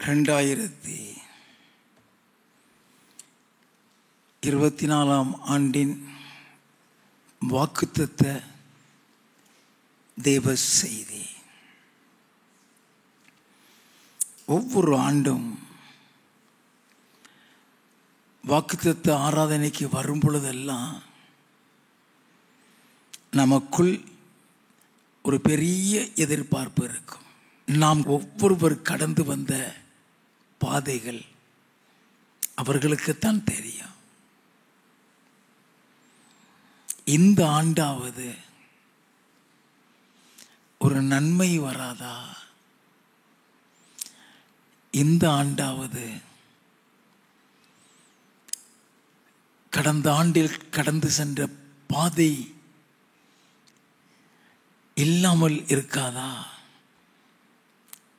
2024 ஆண்டின் வாக்குத்தத்த தேவ செய்தி. ஒவ்வொரு ஆண்டும் வாக்குத்தத்த ஆராதனைக்கு வரும் பொழுதெல்லாம் நமக்குள் ஒரு பெரிய எதிர்பார்ப்பு இருக்கும். நாம் ஒவ்வொருவர் கடந்து வந்த பாதைகள் அவர்களுக்குத்தான் தெரியும். இந்த ஆண்டாவது ஒரு நன்மை வராதா? இந்த ஆண்டாவது கடந்த ஆண்டில் கடந்து சென்ற பாதை இல்லாமல் இருக்காதா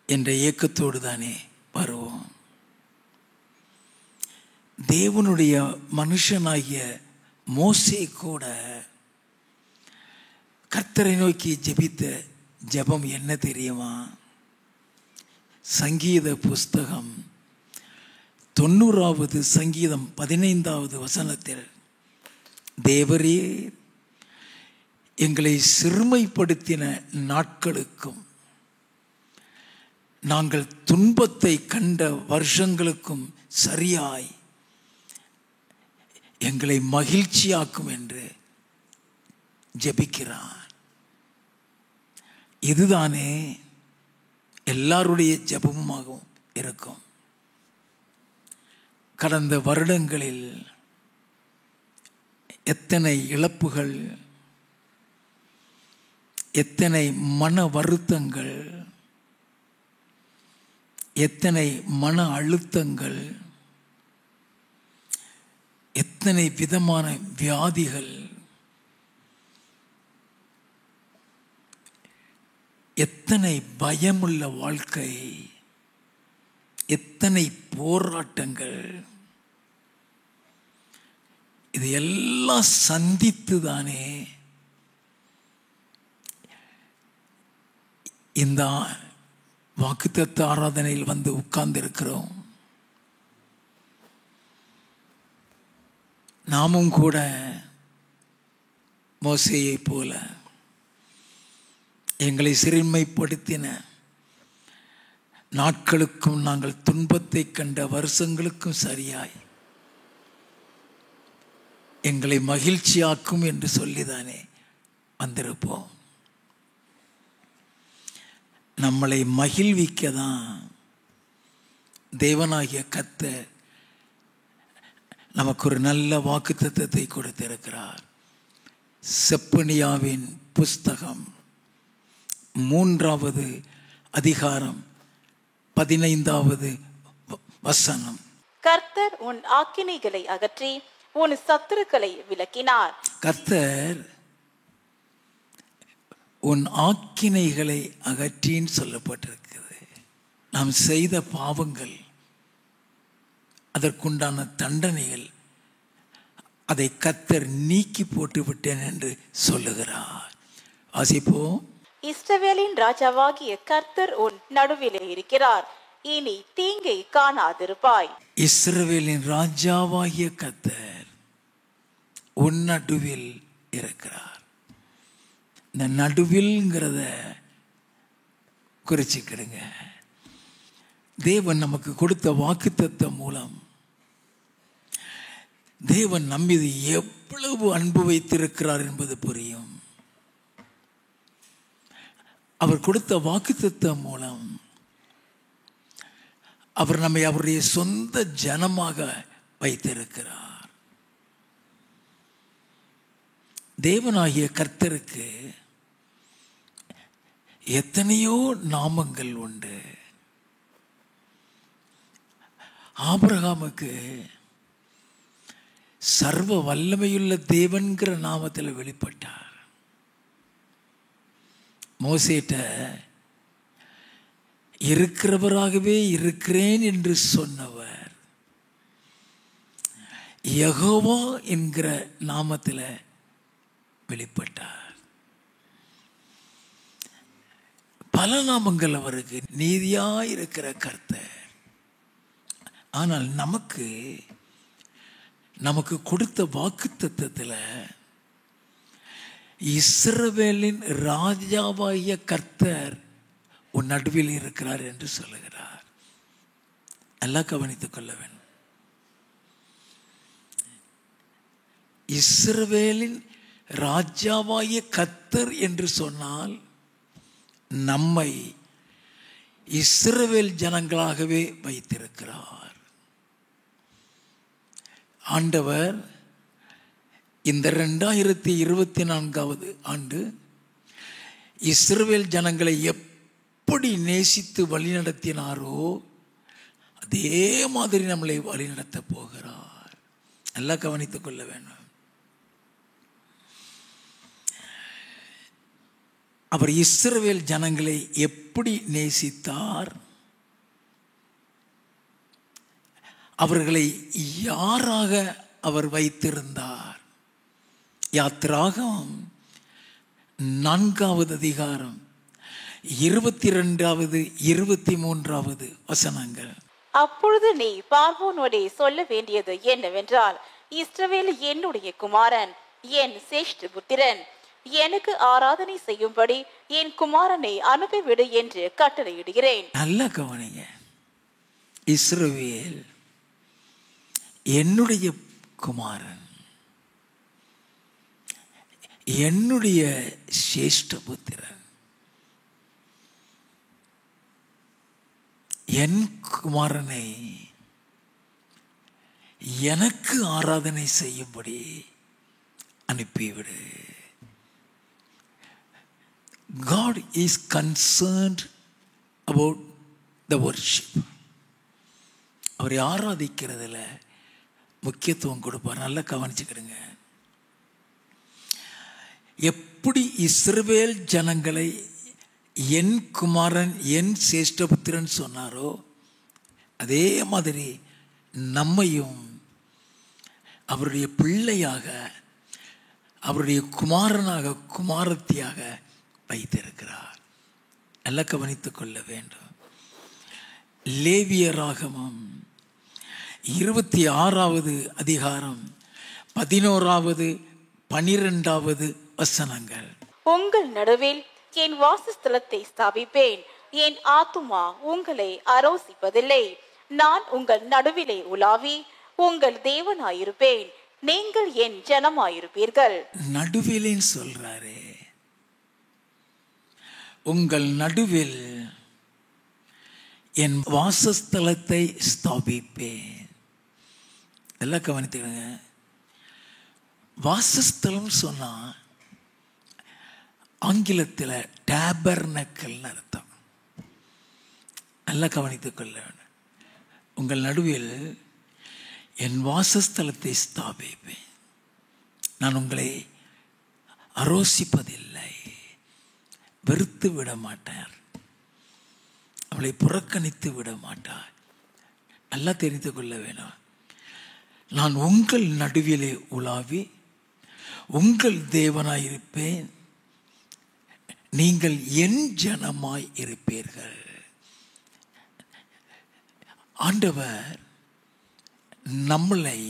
என்ற ஏக்கத்தோடு தானே வருவோம். தேவனுடைய மனுஷனாகிய மோசே கூட கர்த்தரை நோக்கி ஜெபித்த ஜெபம் என்ன தெரியுமா? சங்கீத புஸ்தகம் 90வது சங்கீதம் 15வது வசனத்தில், தேவரே எங்களை சிறுமைப்படுத்தின நாட்களுக்கும் நாங்கள் துன்பத்தை கண்ட வருஷங்களுக்கும் சரியாய் எங்களை மகிழ்ச்சியாக்கும் என்று ஜெபிக்கிறார். இதுதானே எல்லாருடைய ஜெபமுமாகவும் இருக்கும். கடந்த வருடங்களில் எத்தனை இழப்புகள், எத்தனை மன வருத்தங்கள், எத்தனை மன அழுத்தங்கள், எத்தனை விதமான வியாதிகள், எத்தனை பயமுள்ள வாழ்க்கை, எத்தனை போராட்டங்கள், இது எல்லாம் சந்தித்து தானே இந்த வாக்குத்தத்த ஆராதனையில் வந்து உட்கார்ந்து இருக்கிறோம். நாமும் கூட மோசேயை போல எங்களை சிறுமைப்படுத்தின நாட்களுக்கும் நாங்கள் துன்பத்தை கண்ட வருஷங்களுக்கும் சரியாய் எங்களை மகிழ்ச்சியாக்கும் என்று சொல்லிதானே வந்திருப்போம். நம்மளை மகிழ்விக்க தான் தேவனாகிய கர்த்தர் நமக்கு ஒரு நல்ல வாக்குத்தத்தத்தை கொடுத்திருக்கிறார். செப்பனியாவின் புஸ்தகம் 3வது அதிகாரம் 15வது வசனம். கர்த்தர் உன் ஆக்கினைகளை அகற்றி உன் சத்துருக்களை விலக்கினார். கர்த்தர் உன் ஆக்கினைகளை அகற்றின்னு சொல்லப்பட்டிருக்கிறது. நாம் செய்த பாவங்கள், அதற்குண்டான தண்டனைகள், அதை கர்த்தர் நீக்கி போட்டு விட்டேன் என்று சொல்லுகிறார். வாசிப்போம். இஸ்ரவேலின் ராஜாவாகிய கர்த்தர் உன் நடுவிலே இருக்கிறார், இனி தீங்கை காணாதிருப்பாய். இஸ்ரவேலின் ராஜாவாகிய கர்த்தர் உன் நடுவில் இருக்கிறார். இந்த நடுவில்ங்கிறத குறிச்சுக்கிடுங்க. தேவன் நமக்கு கொடுத்த வாக்குத்தத்தம் மூலம் தேவன் நம்மீது எவ்வளவு அன்பு வைத்திருக்கிறார் என்பது புரியும். அவர் கொடுத்த வாக்குத்தத்தம் மூலம் அவர் நம்மை அவருடைய சொந்த ஜனமாக வைத்திருக்கிறார். தேவனாகிய கர்த்தருக்கு எத்தனையோ நாமங்கள் உண்டு. ஆபிரகாமுக்கு சர்வ வல்லமையுள்ள தேவன்கிற நாமத்தில் வெளிப்பட்டார். மோசேட்ட இருக்கிறவராகவே இருக்கிறேன் என்று சொன்னவர் யெகோவா என்கிற நாமத்தில் வெளிப்பட்டார். பல நாமங்கள் அவருக்கு. நீதியாயிருக்கிற கர்த்தர், ஆனால் நமக்கு கொடுத்த வாக்குத்தத்தத்தில் இஸ்ரவேலின் ராஜாவாகிய கர்த்தர் உன் நடுவில் இருக்கிறார் என்று சொல்லுகிறார். எல்லாம் கவனித்துக் கொள்ள வேண்டும். இஸ்ரவேலின் ராஜாவாகிய கர்த்தர் என்று சொன்னால் நம்மை இஸ்ரவேல் ஜனங்களாகவே வைத்திருக்கிறார். ஆண்டவர் இந்த 2024 ஆண்டு இஸ்ரவேல் ஜனங்களை எப்படி நேசித்து வழிநடத்தினாரோ அதே மாதிரி நம்மளை வழிநடத்த போகிறார். நல்லா கவனித்துக் கொள்ள வேண்டும். அவர் இஸ்ரவேல் ஜனங்களை எப்படி நேசித்தார், அவர்களை யாராக அவர் வைத்திருந்தார். யாத்திராகமம் 4வது அதிகாரம் 22வது 23வது வசனங்கள். அப்பொழுது நீ பார்வோனோடே சொல்ல வேண்டியது என்னவென்றால், இஸ்ரவேல் என்னுடைய குமாரன், என் சேஷ்ட புத்திரன், எனக்கு ஆராதனை செய்யும்படி என் குமாரனை அனுப்பிவிடு என்று கட்டளையிடுகிறேன். நல்ல கவனிங்க. இஸ்ரவேல் என்னுடைய குமாரன், என்னுடைய சேஷ்ட புத்திரன், என் குமாரனை எனக்கு ஆராதனை செய்யும்படி அனுப்பிவிடு. God is concerned about the worship. அவரை ஆராதிக்கிறதுல முக்கியத்துவம் கொடுப்பார். நல்லா கவனிச்சுக்கிடுங்க. எப்படி இஸ்ரவேல் ஜனங்களை என் குமாரன் என் சேஷ்டபுத்திரன் சொன்னாரோ அதே மாதிரி நம்மையும் அவருடைய பிள்ளையாக, அவருடைய குமாரனாக, குமாரத்தியாக வைத்திருக்கிறார். நல்லா கவனித்துக் கொள்ள வேண்டும். லேவியராகமம் 26வது அதிகாரம் 11வது 12வது வசனங்கள். உங்கள் நடுவில் என் வாசஸ்தலத்தை ஸ்தாபிப்பேன், என் ஆத்துமா உங்களை அரோசிப்பதில்லை. நான் உங்கள் நடுவிலே உலாவி உங்கள் தேவனாயிருப்பேன், நீங்கள் என் ஜனமாயிருப்பீர்கள். நடுவிலேன்னு சொல்றாரு. உங்கள் நடுவில் என் வாசஸ்தலத்தை ஸ்தாபிப்பேன். எல்லாம் கவனித்துக்கங்க. வாசஸ்தலம் சொன்னா ஆங்கிலத்தில் டேபர்னக்கல்னு அர்த்தம். நல்லா கவனித்துக் கொள்ள வேண்டும். உங்கள் நடுவில் என் வாசஸ்தலத்தை ஸ்தாபிப்பேன். நான் உங்களை அரோசிப்பதில்லை, வெறுத்து விட மாட்டார், அவளை புறக்கணித்து விட மாட்டார். நல்லா தெரிந்து கொள்ள வேணும். நான் உங்கள் நடுவிலே உலாவி உங்கள் தேவனாயிருப்பேன், நீங்கள் என் ஜனமாய் இருப்பீர்கள். ஆண்டவர் நம்மளை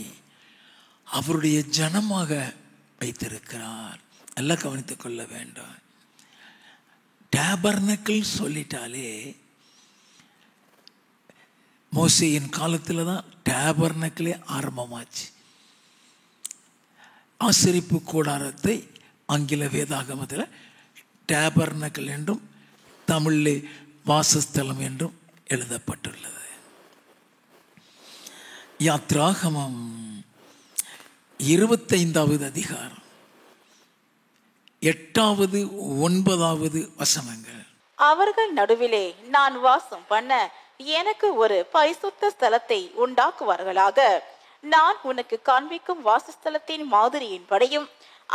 அவருடைய ஜனமாக வைத்திருக்கிறார். எல்லாம் கவனித்துக் கொள்ள வேண்டும். டேபர்னக்கிள் சொல்லிட்டாலே மோசேயின் காலத்தில் தான் டேபர்னக்கிளே ஆரம்பமாச்சு. ஆசரிப்பு கூடாரத்தை ஆங்கில வேதாகமத்தில் டேபர்னக்கிள் என்றும் தமிழிலே வாசஸ்தலம் என்றும் எழுதப்பட்டுள்ளது. யாத்ராகமம் 25வது அதிகாரம் 8வது 9வது வசனங்கள். அவர்கள் நடுவிலே நான் வாசம் பண்ண எனக்கு ஒரு பரிசுத்த ஸ்தலத்தை உண்டாக்குவார்களாக. நான் உனக்கு காண்பிக்கும் வாசஸ்தலத்தின் மாதிரியின் படியும்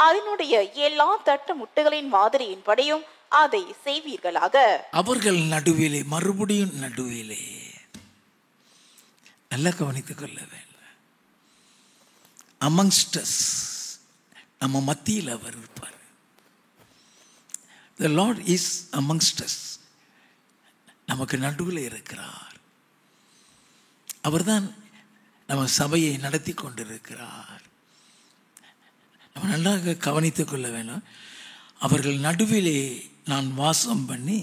அதனுடைய எல்லா தட்டு முட்டுகளின் மாதிரியின் படியும் அதை செய்வீர்களாக. அவர்கள் நடுவிலே, மறுபடியும் நடுவிலே. நல்லா கவனித்துக் கொள்ள வேண்டும். amongst us, நம்ம மத்தியில் அவர் இருப்பார். The Lord is amongst us. நமக்கு நடுவில் இருக்கிறார். அவர்தான் நம்ம சபையை நடத்தி கொண்டிருக்கிறார். நம்ம நன்றாக கவனித்துக் கொள்ள வேணும். அவர்கள் நடுவிலே நான் வாசம் பண்ணி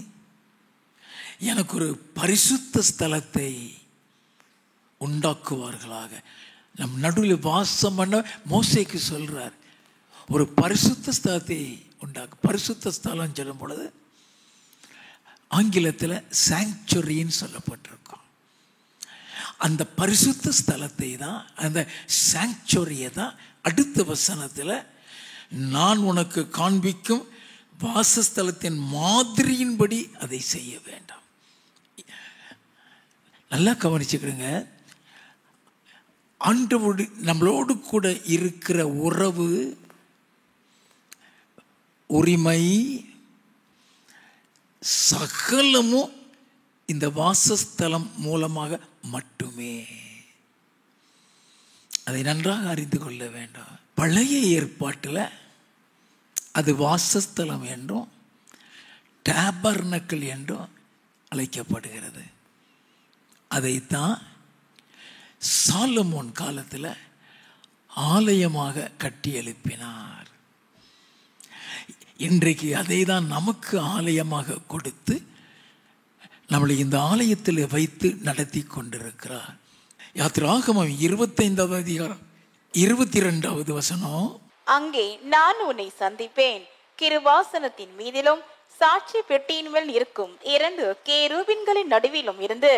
எனக்கு ஒரு பரிசுத்த ஸ்தலத்தை உண்டாக்குவார்களாக. நம் நடுவில் வாசம் பண்ண மோசேக்கு சொல்றார், ஒரு பரிசுத்த ஸ்தலத்தை உண்டாக்கு. பரிசுத்த ஸ்தலம் சொல்லும் பொழுது ஆங்கிலத்தில் சாங்சுரின்னு சொல்லப்பட்டிருக்கும். அந்த பரிசுத்த ஸ்தலத்தை தான், அந்த சாங்சுரியை தான் அடுத்த வசனத்தில் நான் உனக்கு காண்பிக்கும் வாசஸ்தலத்தின் மாதிரியின்படி அதை செய்ய வேண்டாம். நல்லா கவனிச்சுக்கிடுங்க. ஆண்டவரோடு நம்மளோடு கூட இருக்கிற உறவு, உரிமை சகலமும் இந்த வாசஸ்தலம் மூலமாக மட்டுமே. அதை நன்றாக அறிந்து கொள்ள வேண்டும். பழைய ஏற்பாட்டில் அது வாசஸ்தலம் என்றும் டேபர்னக்கிள் என்றும் அழைக்கப்படுகிறது. அதைத்தான் சாலமோன் காலத்தில் ஆலயமாக கட்டி எழுப்பினார். இன்றைக்கு அதை தான் நமக்கு ஆலயமாக கொடுத்து நம்மளை இந்த ஆலயத்தில் வைத்து நடத்தி கொண்டிருக்கிறார். யாத்திராகமம் 25வது அதிகாரம் 22வது வசனம், அங்கே நான் உன்னை சந்திப்பேன், கிருபாசனத்தின் மீதிலும் சாட்சி பெட்டியின் மேல் இருக்கும் 2 கேருபீன்களின் நடுவிலும் இருந்து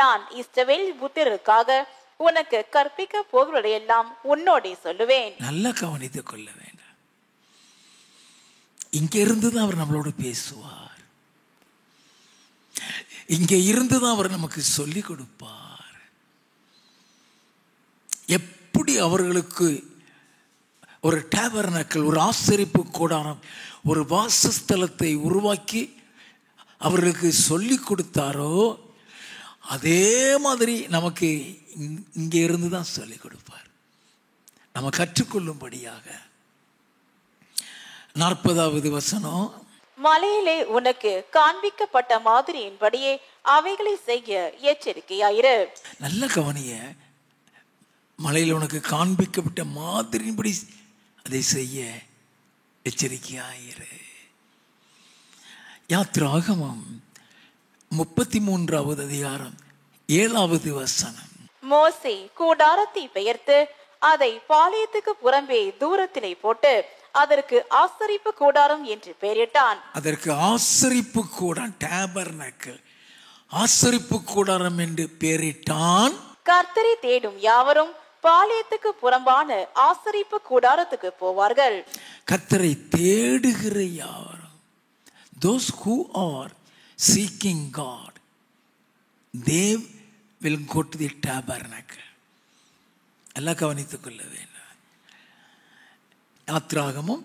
நான் இஸ்ரவேல் புத்திரருக்காக உனக்கு கற்பிக்க போகிறதையெல்லாம் உன்னோடே சொல்லுவேன். நல்லா கவனித்துக் கொள்ள வேண்டும். இங்க இருந்துதான் அவர் நம்மளோடு பேசுவார். இங்க இருந்துதான் அவர் நமக்கு சொல்லிக் கொடுப்பார். எப்படி அவர்களுக்கு ஒரு டேபர்னக்கிள், ஒரு ஆசரிப்பு கூடாரம், ஒரு வாசஸ்தலத்தை உருவாக்கி அவர்களுக்கு சொல்லி கொடுத்தாரோ அதே மாதிரி நமக்கு இங்கே இருந்து தான் சொல்லிக் கொடுப்பார், நம்ம கற்றுக்கொள்ளும்படியாக. 40வது வசனம், மலையிலே உனக்கு காண்பிக்கப்பட்ட மாதிரியின்படியே அவைகளை செய்ய எச்சரிக்கையாயிரு. நல்ல கவனிய. மலையில் உனக்கு காண்பிக்கப்பட்ட மாதிரியின்படி அதை செய்ய எச்சரிக்கையாயிரு. யாத்திராகமம் 33வது அதிகாரம் 7வது வசனம், மோசே கூடாரத்தை பெயர்த்து அதை பாளையத்துக்கு புறம்பே தூரத்திலே போட்டு அதற்கு ஆசரிப்பு கூடாரம் என்று பெயரிட்டான். அதற்கு ஆசரிப்பு கூடாரம், டேபர்னக்கிள், ஆசரிப்பு கூடாரம் என்று பெயரிட்டான். கர்த்தரை தேடும் யாவரும் பாளையத்துக்கு புறம்பான ஆசரிப்பு கூடாரத்துக்கு போவார்கள். கர்த்தரை தேடுகிற யாவரும், those who are seeking God, they will go to the tabernacle. எல்லாம் கவனித்துக் கொள்ள வேண்டும். யாத்திராகமம்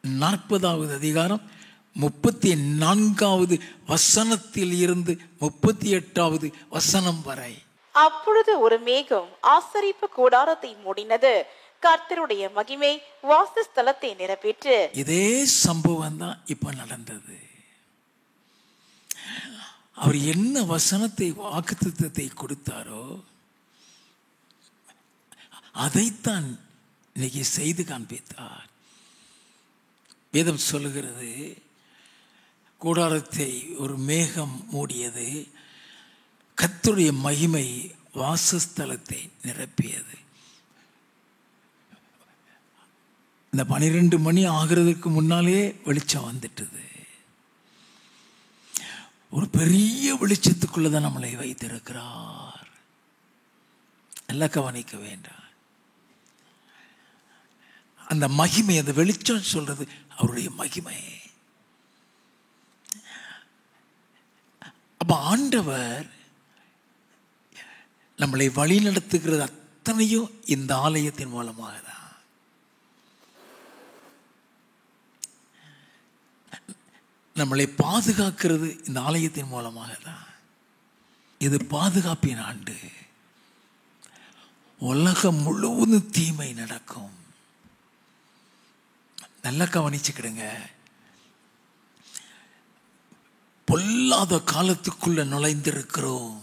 40வது அதிகாரம் 34வது வசனத்தில் இருந்து 38வது வசனம் வரை. அப்பொழுது ஒரு மேகம் ஆசரிப்பு கூடாரத்தை மூடினது, கர்த்தருடைய மகிமை வாசஸ்தலத்தை நிரப்பிற்று. இதே சம்பவம் தான் இப்ப நடந்தது. அவர் என்ன வசனத்தை, வாக்குத்தத்தத்தை கொடுத்தாரோ அதைத்தான் இன்னைக்கு செய்து காண்பித்தார். வேதம் சொல்லுகிறது, கூடாரத்தை ஒரு மேகம் மூடியது, கர்த்தருடைய மகிமை வாசஸ்தலத்தை நிரப்பியது. இந்த 12 மணி ஆகிறதுக்கு முன்னாலே வெளிச்சம் வந்துட்டது. ஒரு பெரிய வெளிச்சத்துக்குள்ளதான் நம்மளை வைத்திருக்கிறார். எல்லாம் கவனிக்க வேண்டாம். அந்த மகிமை, அந்த வெளிச்சம் சொல்றது அவருடைய மகிமை. அப்ப ஆண்டவர் நம்மளை வழி நடத்துகிறது அத்தனையும் இந்த ஆலயத்தின் மூலமாக தான். நம்மளை பாதுகாக்கிறது இந்த ஆலயத்தின் மூலமாக தான். இது பாதுகாப்பின் ஆண்டு. உலகம் முழுவதும் தீமை நடக்கும். நல்லா கவனிச்சுக்கிடுங்க. பொல்லாத காலத்துக்குள்ள நுழைந்திருக்கிறோம்.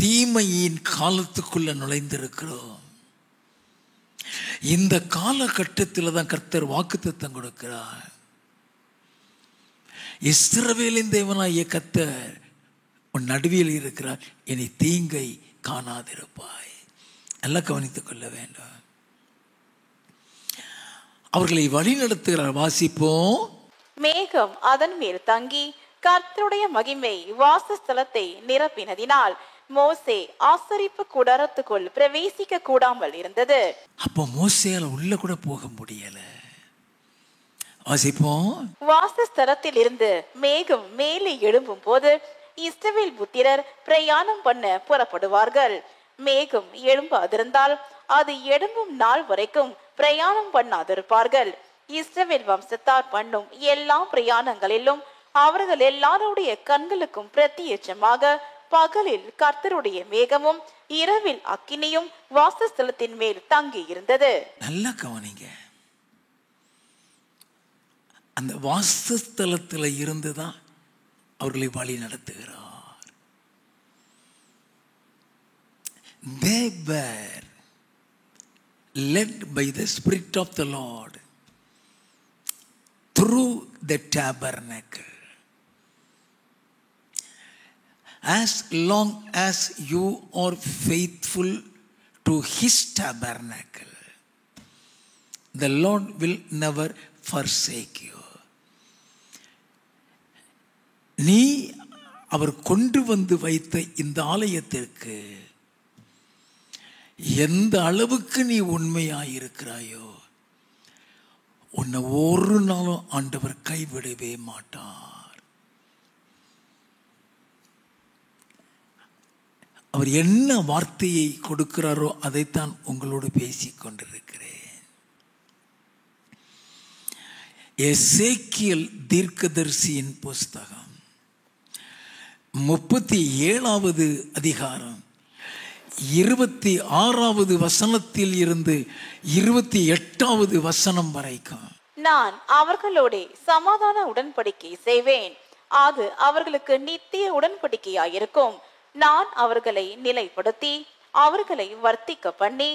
தீமையின் காலத்துக்குள்ள நுழைந்திருக்கிறோம். இந்த காலகட்டத்தில் தான் கர்த்தர் வாக்குத்தத்தம் கொடுக்கிறார். இஸ்ரவேலின் தேவனாகிய கர்த்தர் உன் நடுவில் இருக்கிறார், இனி தீங்கை காணாதிருப்பாய். எல்லாம் கவனித்துக் கொள்ள வேண்டும். அவர்களை வழி நடத்துகிறார். வாசிப்போம். மேகம் அதன் மேல் தங்கி கர்த்தருடைய மகிமை வாசஸ்தலத்தை நிரப்பினதினால் மோசே ஆசரிப்பு கூடாரத்துக்குள் பிரவேசிக்க கூடாமல் இருந்தது. அப்போ மோசேயால உள்ள கூட போக முடியல. வாசிப்போம். வாசஸ்தலத்தில் இருந்து மேகம் மேலே எழும்பும் போது இஸ்ரவேல் புத்திரர் பிரயாணம் பண்ண புறப்படுவார்கள். மேகம் எழும்பாதிருந்தால் அது எழும்பும் நாள் வரைக்கும் பிரயாணம் பண்ணாதிருப்பார்கள். இஸ்ரவேல் வம்சத்தார் பண்ணும் எல்லா பிரயாணங்களிலும் அவர்கள் எல்லாருடைய கண்களுக்கும் பிரத்யட்சமாக பகலில் கர்த்தருடைய மேகமும் இரவில் அக்கினியும் வாசஸ்தலத்தின் மேல் தங்கி இருந்தது. நல்லா கவனிங்க. அந்த வாசஸ்தலத்தில் இருந்துதான் அவர்களை வழி நடத்துகிறார். They were led by the Spirit of the Lord through the tabernacle. As long as you are faithful to His tabernacle, the Lord will never forsake you. நீ அவர் கொண்டு வந்து வைத்த இந்த ஆலயத்திற்கு எந்த அளவுக்கு நீ உண்மையாயிருக்கிறாயோ உன்னை ஒரு நாளும் ஆண்டவர் கைவிடவே மாட்டார். அவர் என்ன வார்த்தையை கொடுக்கிறாரோ அதைத்தான் உங்களோடு பேசிக் கொண்டிருக்கிறேன். எசேக்கியேல் தீர்க்கதரிசியின் புஸ்தகம் 37வது அதிகாரம் 26வது வசனத்தில் இருந்து 28வது வசனம் வரைக்கும். நான் அவர்களோட சமாதான உடன்படிக்கை செய்வேன், அது அவர்களுக்கு நித்திய உடன்படிக்கையாயிருக்கும். நான் அவர்களை நிலைப்படுத்தி அவர்களை வர்த்திக்க பண்ணி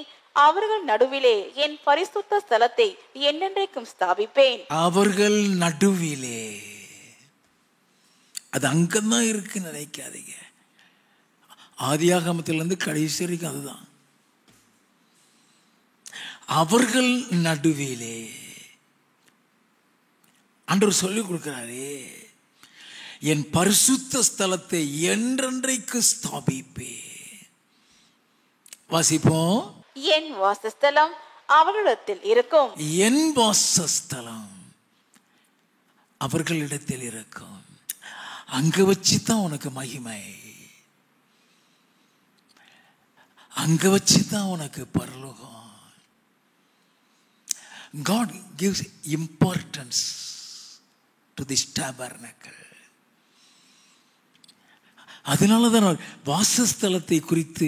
அவர்கள் நடுவிலே என் பரிசுத்த ஸ்தலத்தை என்னென்றைக்கும் ஸ்தாபிப்பேன். அவர்கள் நடுவிலே, அது அங்கதான் இருக்கு நினைக்காதீங்க. ஆதியாகமத்திலிருந்து கடைசி வரைக்கும் அதுதான். அவர்கள் நடுவிலே ஆண்டவர் சொல்லிக் கொடுக்கிறாரே, என் பரிசுத்த ஸ்தலத்தை என்றென்றைக்கு ஸ்தாபிப்பேன். வாசிப்போம். என் வாசஸ்தலம் அவர்களிடத்தில் இருக்கும். என் வாசஸ்தலம் அவர்களிடத்தில் இருக்கும். அங்க வச்சுதான் உனக்கு மகிமை, அங்க வச்சுதான் உனக்கு பரலோகம். God gives importance to this tabernacle. அதனாலதான் வாசஸ்தலத்தை குறித்து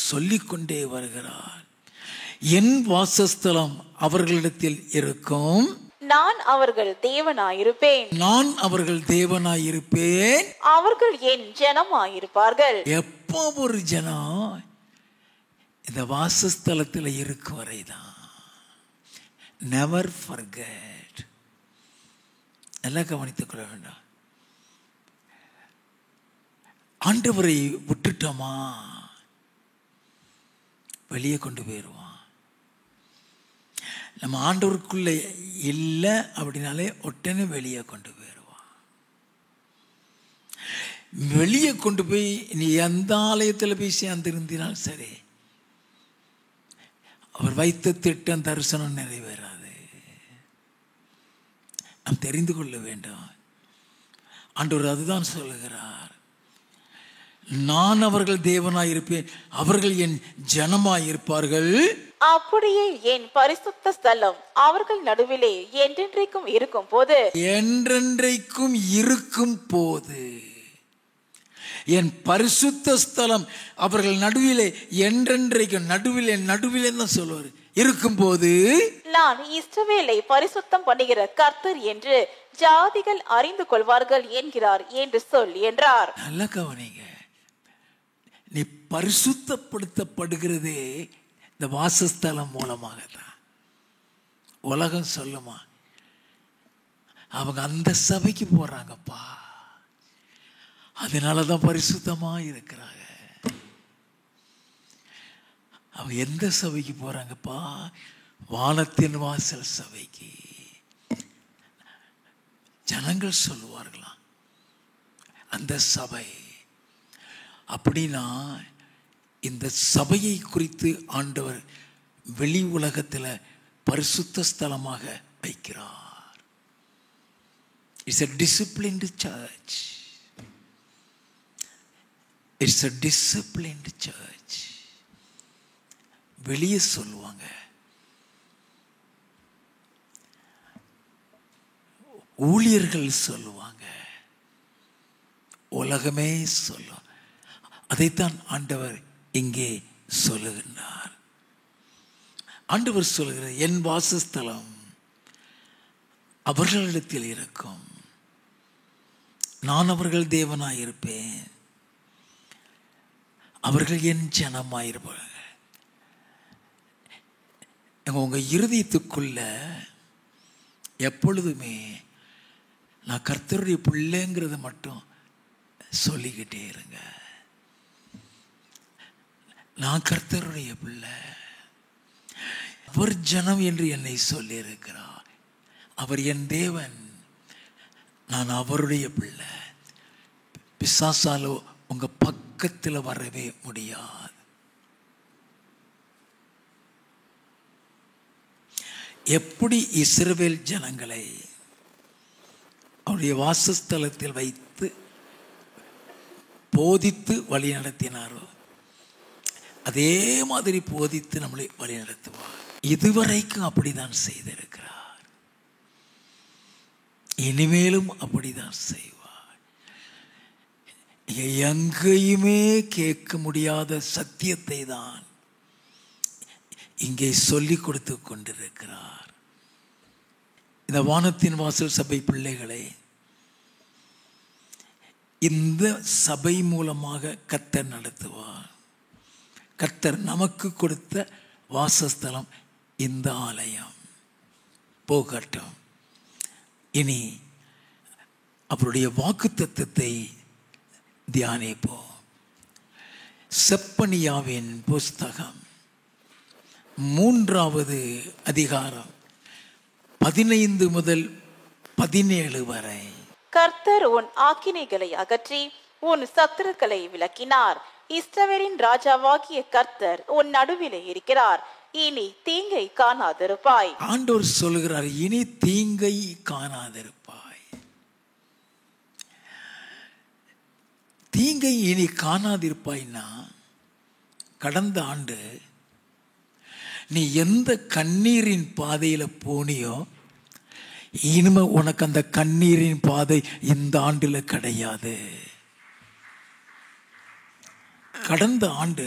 சொல்லிக்கொண்டே வருகிறார். என் வாசஸ்தலம் அவர்களிடத்தில் இருக்கும், நான் அவர்கள் தேவனாயிருப்பேன், நான் அவர்கள் தேவனாயிருப்பேன், அவர்கள் என் ஜனமாயிருப்பார்கள். எப்போ ஒரு ஜனம் இந்த வாசஸ்தலத்தில் இருக்கும் வரைதான். Never forget. எல்லாம் கவனித்துக் கொள்ள வேண்டாம். ஆண்டவரை விட்டுட்டோமா வெளியே கொண்டு போயிடுவான். நம்ம ஆண்டவருக்குள்ள இல்லை அப்படின்னாலே உடனே வெளியே கொண்டு போயிடுவான். வெளியே கொண்டு போய் நீ எந்த ஆலயத்தில் போய் சேர்ந்திருந்தினாலும் சரி, அவர் வைத்த திட்டம் தரிசனம் நிறைவேறாது. நாம் தெரிந்து கொள்ள வேண்டும். ஆண்டவர் அதுதான் சொல்லுகிறார். நான் அவர்கள் தேவனாயிருப்பேன், அவர்கள் என் ஜனமாயிருப்பார்கள். அப்படியே என் பரிசுத்த ஸ்தலம் அவர்கள் நடுவிலே என்றென்றைக்கும் இருக்கும் போது, என்றென்றைக்கும் இருக்கும் போது, என் பரிசுத்த ஸ்தலம் அவர்கள் நடுவிலே என்றென்றைக்கும், நடுவிலே தான் சொல்லுவார், இருக்கும் போது நான் இஸ்ரவேலை பரிசுத்தம் பண்ணுகிற கர்த்தர் என்று ஜாதிகள் அறிந்து கொள்வார்கள் என்கிறார் என்று சொல் என்றார். நல்ல கவனிங்க. நீ பரிசுத்தப்படுத்தப்படுகிறதே இந்த வாசஸ்தலம் மூலமாக தான். உலகம் சொல்லுமா, அவங்க அந்த சபைக்கு போறாங்கப்பா, அதனாலதான் பரிசுத்தமா இருக்கிறாங்க. அவங்க எந்த சபைக்கு போறாங்கப்பா? வானத்தின் வாசல் சபைக்கு. ஜனங்கள் சொல்லுவார்களாம், அந்த சபை. அப்படின்னா இந்த சபையை குறித்து ஆண்டவர் வெளி உலகத்தில் பரிசுத்த ஸ்தலமாக வைக்கிறார். It's a disciplined church. It's a disciplined church. வெளியே சொல்லுவாங்க, ஊழியர்கள் சொல்லுவாங்க, உலகமே சொல்லும். அதைத்தான் ஆண்டவர் இங்கே சொல்லுகின்றார். ஆண்டவர் சொல்லுகிறார், என் வாசஸ்தலம் அவர்களிடத்தில் இருக்கும், நான் அவர்கள் தேவனாயிருப்பேன், அவர்கள் என் ஜனமாயிருப்பார்கள். உங்க இருதயத்துக்குள்ள எப்பொழுதுமே நான் கர்த்தருடைய பிள்ளைங்கிறத மட்டும் சொல்லிக்கிட்டே இருங்க. நான் கர்த்தருடைய பிள்ளை, அவர் ஜனம் என்று என்னை சொல்லி இருக்கிறார், அவர் என் தேவன், நான் அவருடைய பிள்ளை. பிசாசாலோ உங்க பக்கத்தில் வரவே முடியாது. எப்படி இஸ்ரவேல் ஜனங்களை அவருடைய வாசஸ்தலத்தில் வைத்து போதித்து வழி நடத்தினாரோ, அதே மாதிரி போதித்து நம்மளை வழி நடத்துவார். இதுவரைக்கும் அப்படிதான் செய்திருக்கிறார், இனிமேலும் அப்படிதான் செய்வார். எங்கேயுமே கேட்க முடியாத சத்தியத்தை தான் இங்கே சொல்லிக் கொடுத்து கொண்டிருக்கிறார். இந்த வானத்தின் வாசல் சபை பிள்ளைகளை இந்த சபை மூலமாக கர்த்தர் நடத்துவார். கர்த்தர் நமக்கு கொடுத்த வாசஸ்தலம் இந்த ஆலயம் போகட்டும். இனி அவருடைய வாக்குத்தத்தத்தை தியானிப்போம். செப்பனியாவின் புஸ்தகம் 3வது அதிகாரம் 15 முதல் 17 வரை. கர்த்தர் உன் ஆக்கினைகளை அகற்றி உன் சத்துருக்களை விலக்கினார். இஸ்ரவேலின் ராஜாவாகிய கர்த்தர் உன் நடுவிலே இருக்கிறார், இனி தீங்கை காணாதிருப்பாய். ஆண்டவர் சொல்கிறார், இனி தீங்கை காணாதிருப்பாய். தீங்கை இனி காணாதிருப்பாய்னா, கடந்த ஆண்டு நீ எந்த கண்ணீரின் பாதையில போனியோ, இனிமே உனக்கு அந்த கண்ணீரின் பாதை இந்த ஆண்டுல கிடையாது. கடந்த ஆண்டு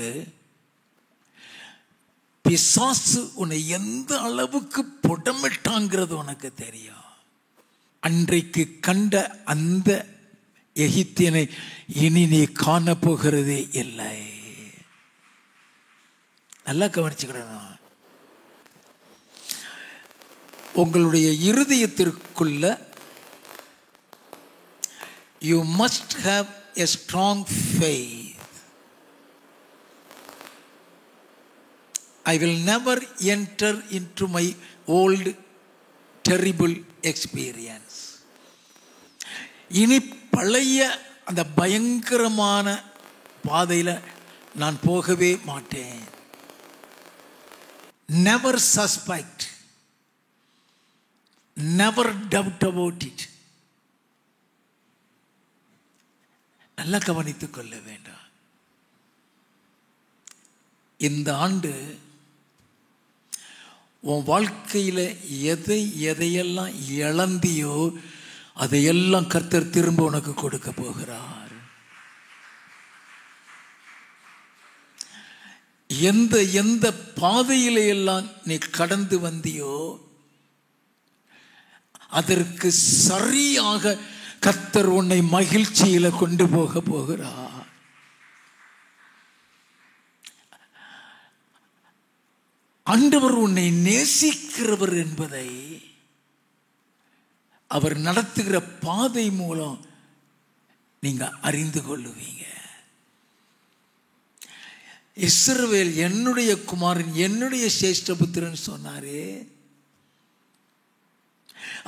பிசாசு உன்னை எந்த அளவுக்கு புடமிட்டாங்கிறது உனக்கு தெரியும். அன்றைக்கு கண்ட அந்த எகிப்தியனை இனி நீ காணப்போகிறதே இல்லை. நல்லா கவனிச்சுக்கிடணும். உங்களுடைய இருதயத்திற்குள்ள you must have a strong faith. I will never enter into my old terrible experience. இனி பழைய அந்த பயங்கரமான பாதையில நான் போகவே மாட்டேன். Never suspect, never doubt about it. நல்லா கவனித்துக் கொள்ள வேண்டாம். இந்த ஆண்டு உன் வாழ்க்கையில எதையெல்லாம் இழந்தியோ அதையெல்லாம் கர்த்தர் திரும்ப உனக்கு கொடுக்க போகிறார். எந்த பாதையில எல்லாம் நீ கடந்து வந்தியோ அதற்கு சரியாக கர்த்தர் உன்னை மகிழ்ச்சியில கொண்டு போக போகிறார். ஆண்டவர் உன்னை நேசிக்கிறவர் என்பதை அவர் நடத்துகிற பாதை மூலம் நீங்க அறிந்து கொள்ளுவீங்க. இஸ்ரவேல் என்னுடைய குமாரன், என்னுடைய சேஷ்டபுத்திரன் சொன்னாரே,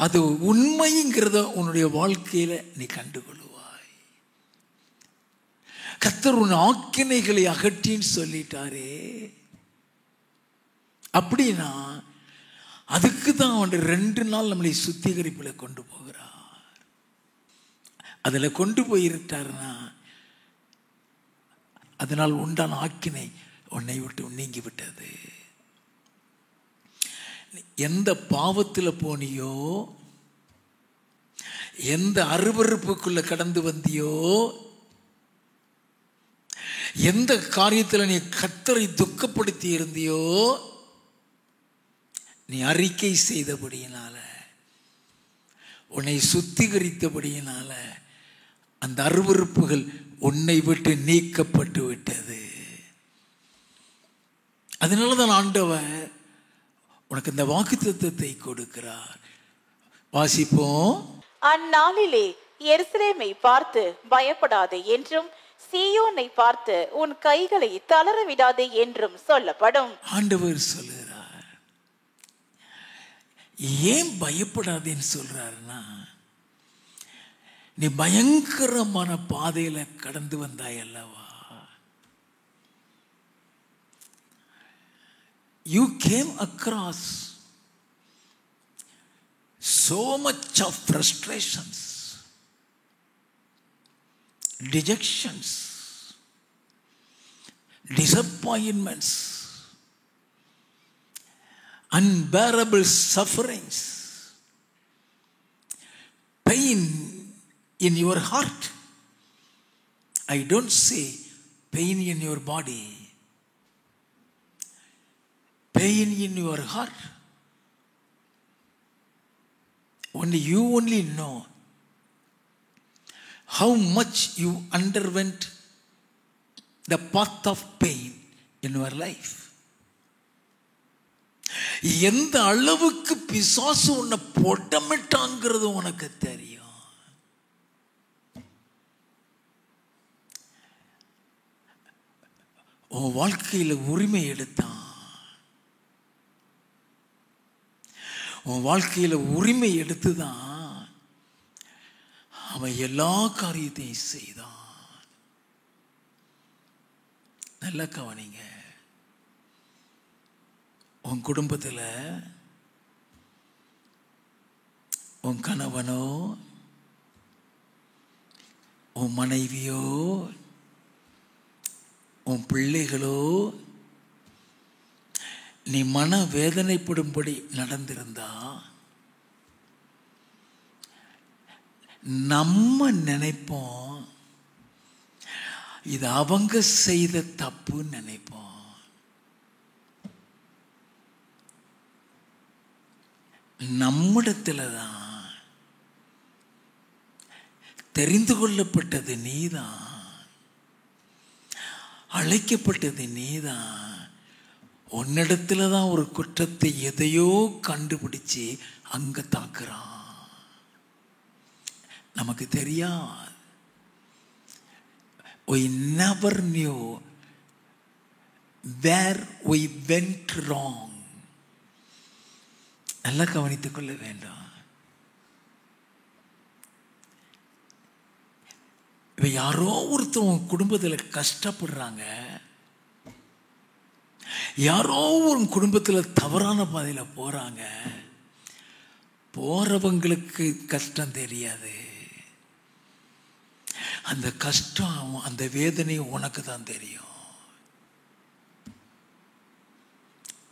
அது உண்மைங்கிறத உன்னுடைய வாழ்க்கையில நீ கண்டுகொள்வாய். கர்த்தர் உன் ஆக்கினைகளை அகற்றின்னு சொல்லிட்டாரே, அப்படின்னா அதுக்கு தான் அவன் 2 நாள் நம்மளை சுத்திகரிப்பில் கொண்டு போகிறார். அதில் கொண்டு போயிருட்டாருன்னா அதனால் உண்டான ஆக்கினை உன்னை விட்டு நீங்கி விட்டது. எந்த பாவத்தில் போனியோ, எந்த அருவருப்புக்குள்ள கடந்து வந்தியோ, எந்த காரியத்தில் நீ கர்த்தரை துக்கப்படுத்தி இருந்தியோ, நீ அறிக்கை செய்தபடியினால, உன்னை சுத்திகரித்தபடியினால அந்த அருவருப்புகள் உன்னை விட்டு நீக்கப்பட்டு விட்டது. அதனாலதான் ஆண்டவர் உனக்கு இந்த வாக்குத்தத்தத்தை கொடுக்கிறார். வாசிப்போம். அந்நாளிலே எருசலேமை பார்த்து பயப்படாதே என்றும், சீயோனை பார்த்து உன் கைகளை தளர விடாதே என்றும் சொல்லப்படும். ஆண்டவர் சொல்லுகிறார். ஏன் பயப்படாதேன்னு சொல்றாருன்னா, நீ பயங்கரமான பாதையில கடந்து வந்தாய் அல்லவா. You came across so much of frustrations, dejections, disappointments, unbearable sufferings, pain in your heart. I don't say pain in your body, pain in your heart. Only you only know how much you underwent the path of pain in your life. எந்த அளவுக்கு பிசாசு உன்னை போட்டமிட்டாங்கிறது உனக்கு தெரியும். உன் வாழ்க்கையில் உரிமை எடுத்தான். உன் வாழ்க்கையில் உரிமை எடுத்துதான் அவன் எல்லா காரியத்தையும் செய்தான். நல்லா கவனிங்க. உன் குடும்பத்தில் உன் கணவனோ, உன் மனைவியோ, உன் பிள்ளைகளோ நீ மன வேதனைப்படும்படி நடந்திருந்தா, நம்ம நினைப்போம் இது அவங்க செய்த தப்புன்னு நினைப்போம். நம்மிடத்துல தான் தெரிந்து கொள்ளப்பட்டது நீதான், அழைக்கப்பட்டது நீதான். உன்னிடத்துல தான் ஒரு குற்றத்தை எதையோ கண்டுபிடிச்சு அங்க தாக்குறான். நமக்கு தெரியாது. We never knew where we went wrong. நல்லா கவனித்துக் கொள்ள வேண்டும். இவ யாரோ ஒருத்தவங்க குடும்பத்தில் கஷ்டப்படுறாங்க, யாரோ ஒரு குடும்பத்தில் தவறான பாதையில் போறாங்க. போறவங்களுக்கு கஷ்டம் தெரியாது. அந்த கஷ்டம், அந்த வேதனை உனக்கு தான் தெரியும்.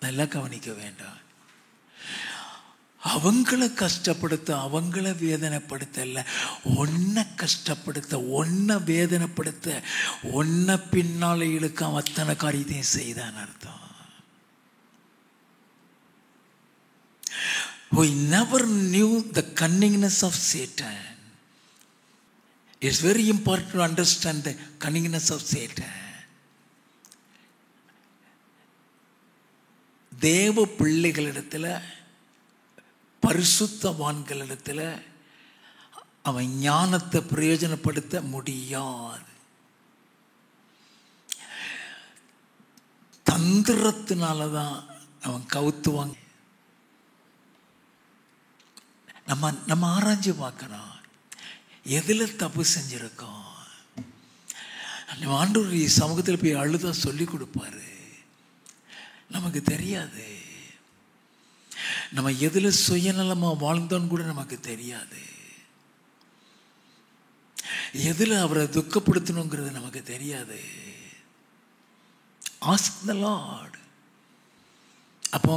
நல்லா கவனிக்க வேண்டாம். அவங்கள கஷ்டப்படுத்த, அவங்கள வேதனைப்படுத்தல, ஒன்ன கஷ்டப்படுத்த, ஒன்ன வேதனைப்படுத்த, ஒன்ன பின்னால இழுக்க அத்தனை காரியத்தையும் செய்தான் அர்த்தம். We never knew the cunningness of Satan. It's very important to understand the cunningness of Satan. தேவ பிள்ளைகளிடத்துல, பரிசுத்தவான்களிடத்துல அவன் ஞானத்தை பிரயோஜனப்படுத்த முடியாது. தந்திரத்தினாலதான் அவன் கவுத்துவாங்க. நம்ம ஆராய்ச்சி பார்க்கணும், எதுல தப்பு செஞ்சிருக்கோம். ஆண்டவருடைய சமூகத்தில் போய் அழுதா சொல்லி கொடுப்பாரு. நமக்கு தெரியாது நம்ம எதுல சுயநலமா வாழ்ந்தோன்னு கூட நமக்கு தெரியாது. எதுல அவரை துக்கப்படுத்தணுங்கிறது நமக்கு தெரியாது. Ask the Lord. அப்போ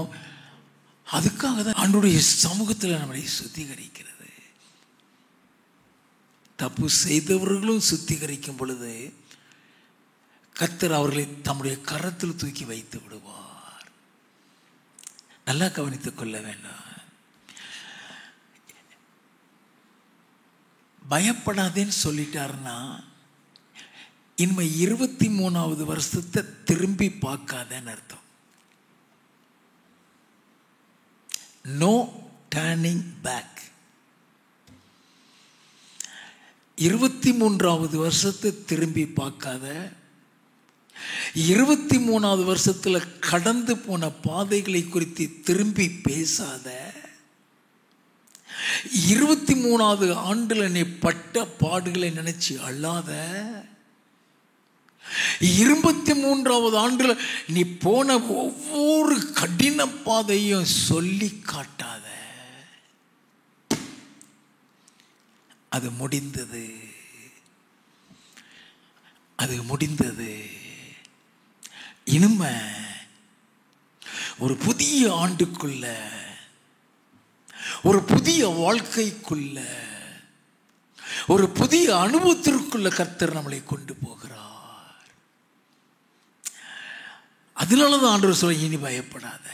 அதுக்காக தான் ஆண்டவருடைய சமூகத்தில் நம்மளை சுத்திகரிக்கிறது. தப்பு செய்தவர்களும் சுத்திகரிக்கும் பொழுது கர்த்தர் அவர்களை தம்முடைய கரத்தில் தூக்கி வைத்து விடுவார். நல்லா கவனித்துக் கொள்ள வேண்டும். பயப்படாதேன்னு சொல்லிட்டாருன்னா இனிமே 23வது வருஷத்தை திரும்பி பார்க்காதன்னு அர்த்தம். No turning back. 23வது வருஷத்தை திரும்பி பார்க்காத, 23வது வருஷத்துல கடந்து போன பாதைகளை குறித்து திரும்பி பேசாத, 23வது ஆண்டுல நீ பட்ட பாடுகளை நினைச்சு அழாத, 23வது ஆண்டுல நீ போன ஒவ்வொரு கடின பாதையும் சொல்லி காட்டாத. அது முடிந்தது, அது முடிந்தது. இனிமே ஒரு புதிய ஆண்டுக்குள்ள, ஒரு புதிய வாழ்க்கைக்குள்ள, ஒரு புதிய அனுபவத்திற்குள்ள கர்த்தர் நம்மளை கொண்டு போகிறார். அதனாலதான் ஆண்டவர் சொல்ல, இனி பயப்படாத.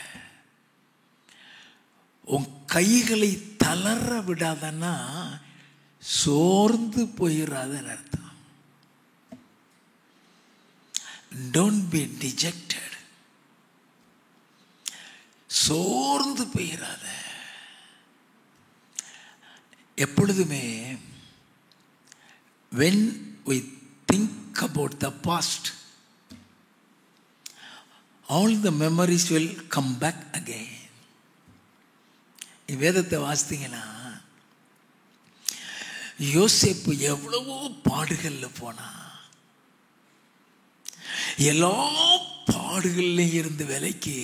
உன் கைகளை தளர விடாதன்னா சோர்ந்து போயிடாதன்னு அர்த்தம். Don't be dejected. சோர்ந்து போயிடாத. எப்பொழுதுமே when we think about the past, all the memories will come back again. வேதத்தை வாசித்தீங்கன்னா யோசேப்பு எவ்வளவோ பாடுகள்ல போனா, எல்லா பாடுகள்லையும் இருந்து விலைக்கு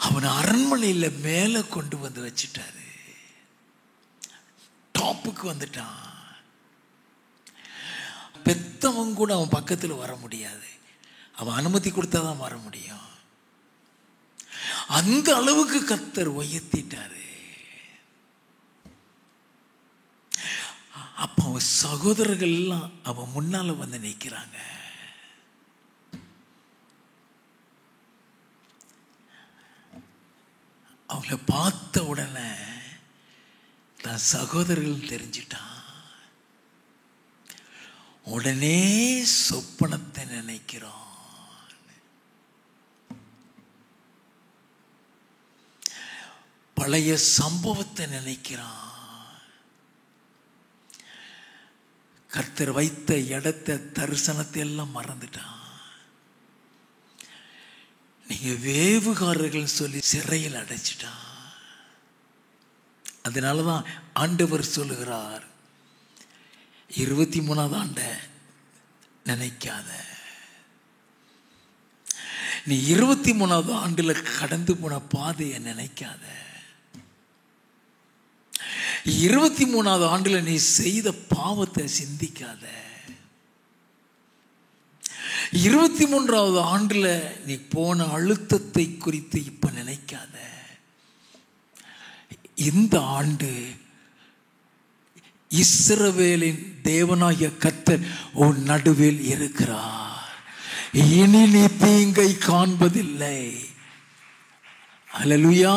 அவன் அரண்மனையில மேல கொண்டு வந்து வச்சிட்டாரு. டாப்புக்கு வந்துட்டான். பெத்தவன் கூட அவன் பக்கத்தில் வர முடியாது. அவன் அனுமதி கொடுத்தாதான் வர முடியும். அந்த அளவுக்கு கர்த்தர் உயர்த்திட்டாரு. அப்ப அவன் சகோதரர்கள் எல்லாம் அவன் முன்னால வந்து நிற்கிறாங்க. அவங்கள பார்த்த உடனே தன் சகோதரர்கள் தெரிஞ்சிட்டான். உடனே சொப்பனத்தை நினைக்கிறான். பழைய சம்பவத்தை நினைக்கிறான். கர்த்தர் வைத்த இடத்தை, தரிசனத்தை எல்லாம் மறந்துட்டான். நீங்க வேவுகாரர்கள் சொல்லி சிறையில் அடைச்சிட்டான். அதனாலதான் ஆண்டவர் சொல்லுகிறார், 23வது ஆண்ட நினைக்காத. நீ 23வது ஆண்டுல கடந்து போன பாதையை நினைக்காத. 23வது ஆண்டுல நீ செய்த பாவத்தை சிந்திக்காத. 23வது ஆண்டுல நீ போன அழுத்தத்தை குறித்து இப்ப நினைக்காத. இந்த ஆண்டு இஸ்ரவேலின் தேவனாகிய கர்த்தர் உன் நடுவில் இருக்கிறார். இனி நீ தீங்கை காண்பதில்லை. அல்லேலூயா.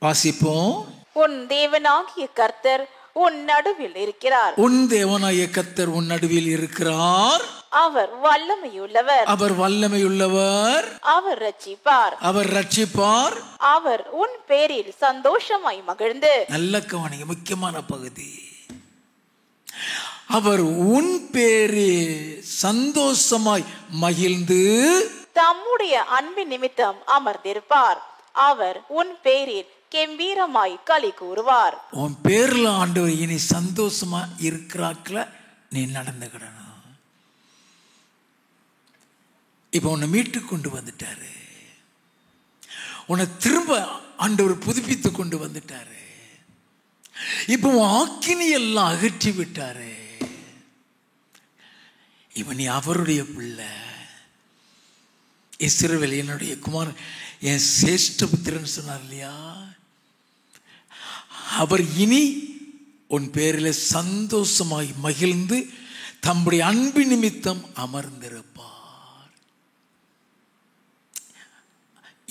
வாசிப்போம். உன் தேவனாகிய கர்த்தர் உன் நடுவில் இருக்கிறார். உன் தேவனாகிய கர்த்தர் உன் நடுவில் இருக்கிறார். அவர் வல்லமையுள்ளவர். அவர் வல்லமையுள்ளவர். அவர் ரட்சிப்பார். அவர் ரட்சிப்பார். அவர் உன் பேரில் சந்தோஷமாய் மகிழ்ந்து. நல்ல கவனிங்க, முக்கியமான பகுதி. அவர் உன் பேரில் சந்தோஷமாய் மகிழ்ந்து தம்முடைய அன்பின் நிமித்தம் அமர்ந்திருப்பார். அவர் உன் பேரில் கெம்பீரமாய் களி கூறுவார். உன் பேர்ல ஆண்டவர் இனி சந்தோஷமா இருக்கிறாக்கள நீ நடந்துக்கிடணும். இப்ப உன்னை மீட்டு கொண்டு வந்துட்டாரு. உன்னை திரும்ப ஆண்டவர் புதுப்பித்து கொண்டு வந்துட்டாரு. இப்ப உன் ஆக்கினி எல்லாம் அகற்றி விட்டாரு. இப்ப நீ அவருடைய பிள்ளை. இஸ்ரவேல் என்னுடைய குமாரன், என் சேஷ்ட புத்திரன் சொன்னார் இல்லையா? அவர் இனி உன் பேரில் சந்தோஷமாய் மகிழ்ந்து தம்முடைய அன்பு நிமித்தம் அமர்ந்திருப்பார்.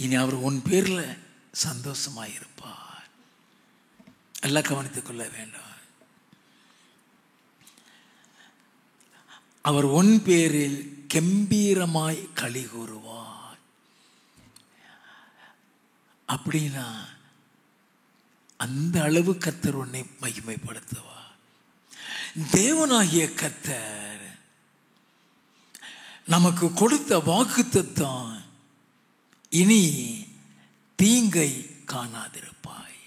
இனி அவர் உன் பேரில் சந்தோஷமாய் இருப்பார். எல்லாம் கவனித்துக் கொள்ள வேண்டும். அவர் உன் பேரில் கம்பீரமாய் களி கூறுவார். அப்படின்னா அந்த அளவு கர்த்தர் உன்னை மகிமைப்படுத்துவார். தேவனாகிய கர்த்தர் நமக்கு கொடுத்த வாக்குத்தத்தம், இனி தீங்கை காணாதிருப்பாய்.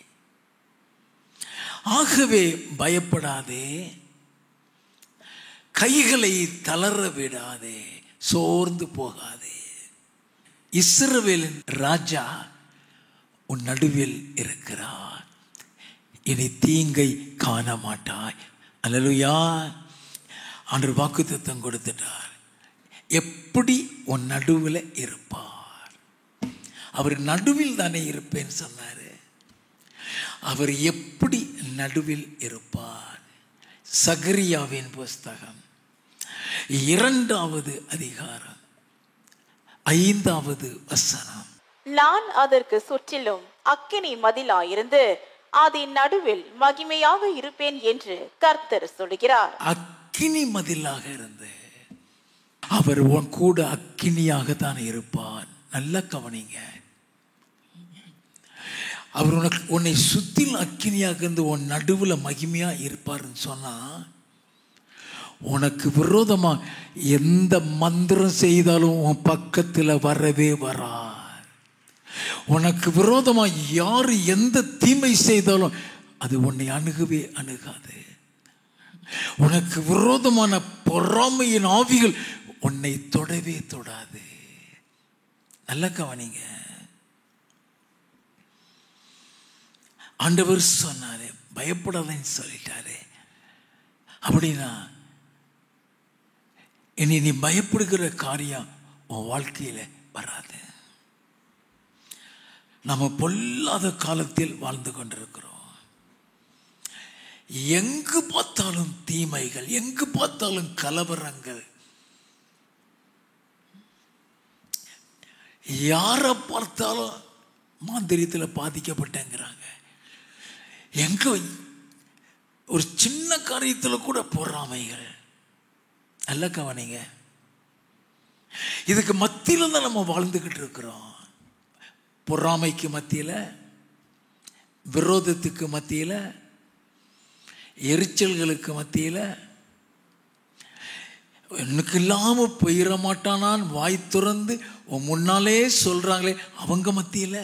ஆகவே பயப்படாதே, கைகளை தளர விடாதே, சோர்ந்து போகாதே. இஸ்ரவேலின் ராஜா உன் நடுவில் இருக்கிறார். இனி தீங்கை காண மாட்டாய். அல்லேலூயா. ஆண்டவர் வாக்குத்தத்தம் கொடுத்துட்டார். எப்படி உன் நடுவில் இருப்பார்? அவர் நடுவில் தானே இருப்பேன்னு சொன்னாரு. அவர் எப்படி நடுவில் இருப்பார்? சகரியாவின் புஸ்தகம் 2வது அதிகாரம் 5வது வசனம். நான் அதற்கு சுற்றிலும் அக்கினி மதிலாயிருந்து அதன் நடுவில் மகிமையாக இருப்பேன் என்று கர்த்தர் சொல்கிறார். அக்கினி மதிலாக இருந்து அவர் உன் கூட அக்கினியாக தான் இருப்பார். நல்ல கவனிங்க. அவர் உன்னை சுத்திலும் அக்கினியாக இருந்து உன் நடுவுல மகிமையா இருப்பாருன்னு சொன்னா, உனக்கு விரோதமா எந்த மந்திரம் செய்தாலும் உன் பக்கத்துல வரவே வரார். உனக்கு விரோதமா யாரு எந்த தீமை செய்தாலும் அது உன்னை அணுகவே அணுகாது. உனக்கு விரோதமான பொறாமையின் ஆவிகள் உன்னை தொடவே தொடாது. நல்ல கவனிங்க. ஆண்டவர் சொன்னாரு, பயப்படாதன்னு சொல்லிட்டாரு. அப்படின்னா இனி நீ பயப்படுகிற காரியம் உன் வாழ்க்கையில வராது. நம்ம பொல்லாத காலத்தில் வாழ்ந்து கொண்டிருக்கிறோம். எங்கு பார்த்தாலும் தீமைகள், எங்கு பார்த்தாலும் கலவரங்கள். யாரை பார்த்தாலும் மாந்திரியத்தில் பாதிக்கப்பட்டேங்கிறாங்க. எங்க ஒரு சின்ன காரியத்தில் கூட பொறாமைகள். நல்ல கவனிங்க. இதுக்கு மத்தியில தான் நம்ம வாழ்ந்துகிட்டு இருக்கிறோம். பொறாமைக்கு மத்தியில், விரோதத்துக்கு மத்தியில், எரிச்சல்களுக்கு மத்தியில், எனக்கு இல்லாம போயிட மாட்டானான் வாய் திறந்து உன் முன்னாலே சொல்றாங்களே அவங்க மத்தியில்,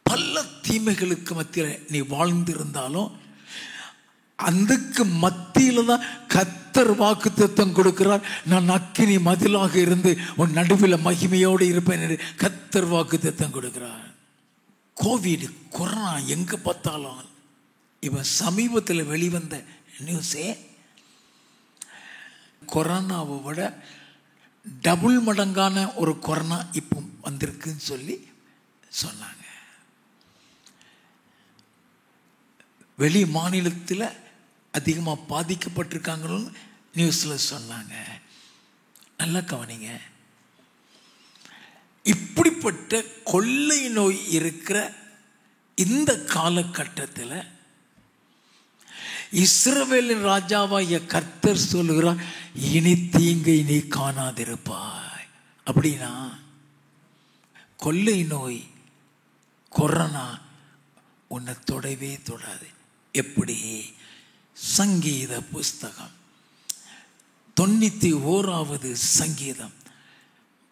பல தீமைகளுக்கு மத்தியில் நீ வாழ்ந்திருந்தாலும் அதுக்கு மத்தியில தான் கர்த்தர் வாக்குத்தத்தம் கொடுக்கிறார். நான் அக்கினி மதிலாக இருந்து உன் நடுவில் மகிமையோடு இருப்பேன் என்று கர்த்தர் வாக்குத்தத்தம் கொடுக்கிறார். கோவிட், கொரோனா எங்க பார்த்தாலும், இவன் சமீபத்தில் வெளிவந்த நியூஸே கொரோனாவை விட டபுள் மடங்கான ஒரு கொரோனா இப்போ வந்திருக்குன்னு சொல்லி சொன்னாங்க. வெளி மாநிலத்தில் அதிகமாக பாதிக்கப்பட்டிருக்காங்கன்னு நியூஸில் சொன்னாங்க. நல்லா கவனிங்க. இப்படிப்பட்ட கொள்ளை நோய் இருக்கிற இந்த காலகட்டத்தில் இஸ்ரவேலின் ராஜாவாகிய கர்த்தர் சொல்லுகிறார், இனி தீங்கை நீ காணாதிருப்பாய். அப்படின்னா கொள்ளை நோய், கொரோனா உன்னை தொடவே தொடாது. எப்படி? சங்கீத புஸ்தகம் 91வது சங்கீதம்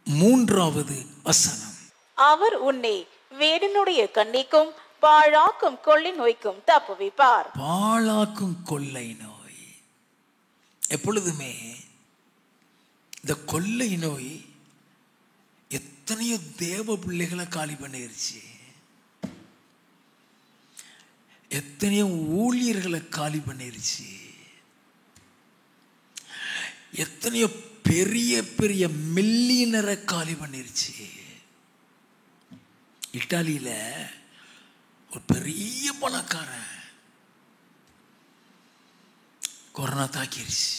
3வது வசனம். அவர் உன்னை வேடனுடைய கண்ணிக்கும் பாழாக்கும் கொள்ளை நோய்க்கும் தப்புவிப்பார். பாழாக்கும் கொள்ளை நோய் எப்பொழுதுமே, இந்த கொள்ளை நோய் எத்தனையோ தேவ பிள்ளைகளை காலி பண்ணிருச்சு, எத்தனையோ ஊழியர்களை காலி பண்ணிருச்சு, எத்தனையோ பெரிய பெரிய மில்லியனரை காலி பண்ணிருச்சு. இட்டாலியில ஒரு பெரிய பணக்காரன் கொரோனா தாக்கிருச்சு.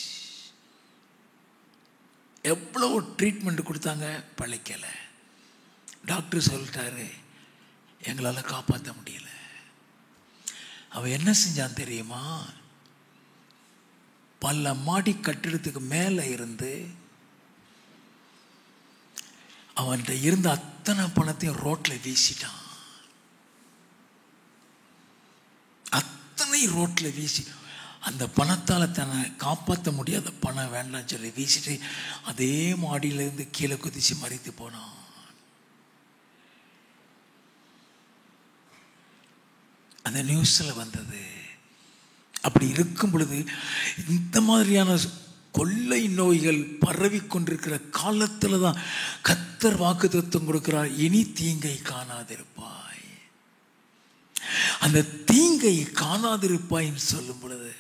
எவ்வளவு ட்ரீட்மெண்ட் கொடுத்தாங்க, பழைக்கல. டாக்டர் சொல்லிட்டாரு, எங்களால் காப்பாற்ற முடியல. அவன் என்ன செஞ்சான் தெரியுமா? பல மாடி கட்டிடத்துக்கு மேலே இருந்து அவன்கிட்ட இருந்த அத்தனை பணத்தையும் ரோட்ல வீசிட்டான். அத்தனை ரோட்ல வீசி, அந்த பணத்தால் தன்னை காப்பாற்ற முடியாத பணம் வேண்டாம் சொல்லி வீசிட்டு அதே மாடியிலேருந்து கீழே குதிச்சு மறித்து போனான். அந்த நியூஸில் வந்தது. அப்படி இருக்கும் பொழுது இந்த மாதிரியான கொள்ளை நோய்கள் பரவி கொண்டிருக்கிற காலத்தில் தான் கர்த்தர் வாக்குத்தத்தம் கொடுக்கிறார், இனி தீங்கை காணாதிருப்பாய். அந்த தீங்கை காணாதிருப்பாய்ன்னு சொல்லும் பொழுது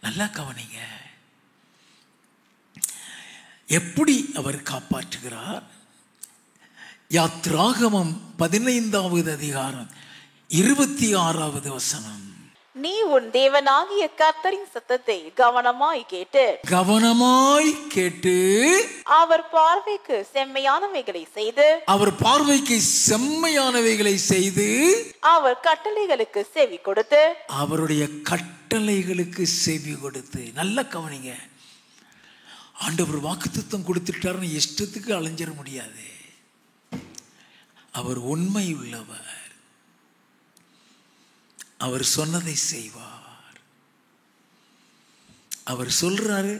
நல்லா கவனிங்க, எப்படி அவர் காப்பாற்றுகிறார். யாத்ராகமம் 15வது அதிகாரம் 26வது வசனம். நீ உன் தேவனாகிய கர்த்தரின் சத்தத்தை கவனமாய் கேட்டு அவர் பார்வைக்கு செம்மையானவைகளை செய்து அவர் கட்டளைகளுக்கு செவி கொடுத்து நல்ல கவனிங்க. ஆண்டவர் வாக்குத்தத்தம் கொடுத்துட்டாருன்னு இஷ்டத்துக்கு அலைஞ்சிட முடியாது. அவர் உண்மை உள்ளவர், அவர் சொன்னதை செய்வார். அவர் சொல்றாரு,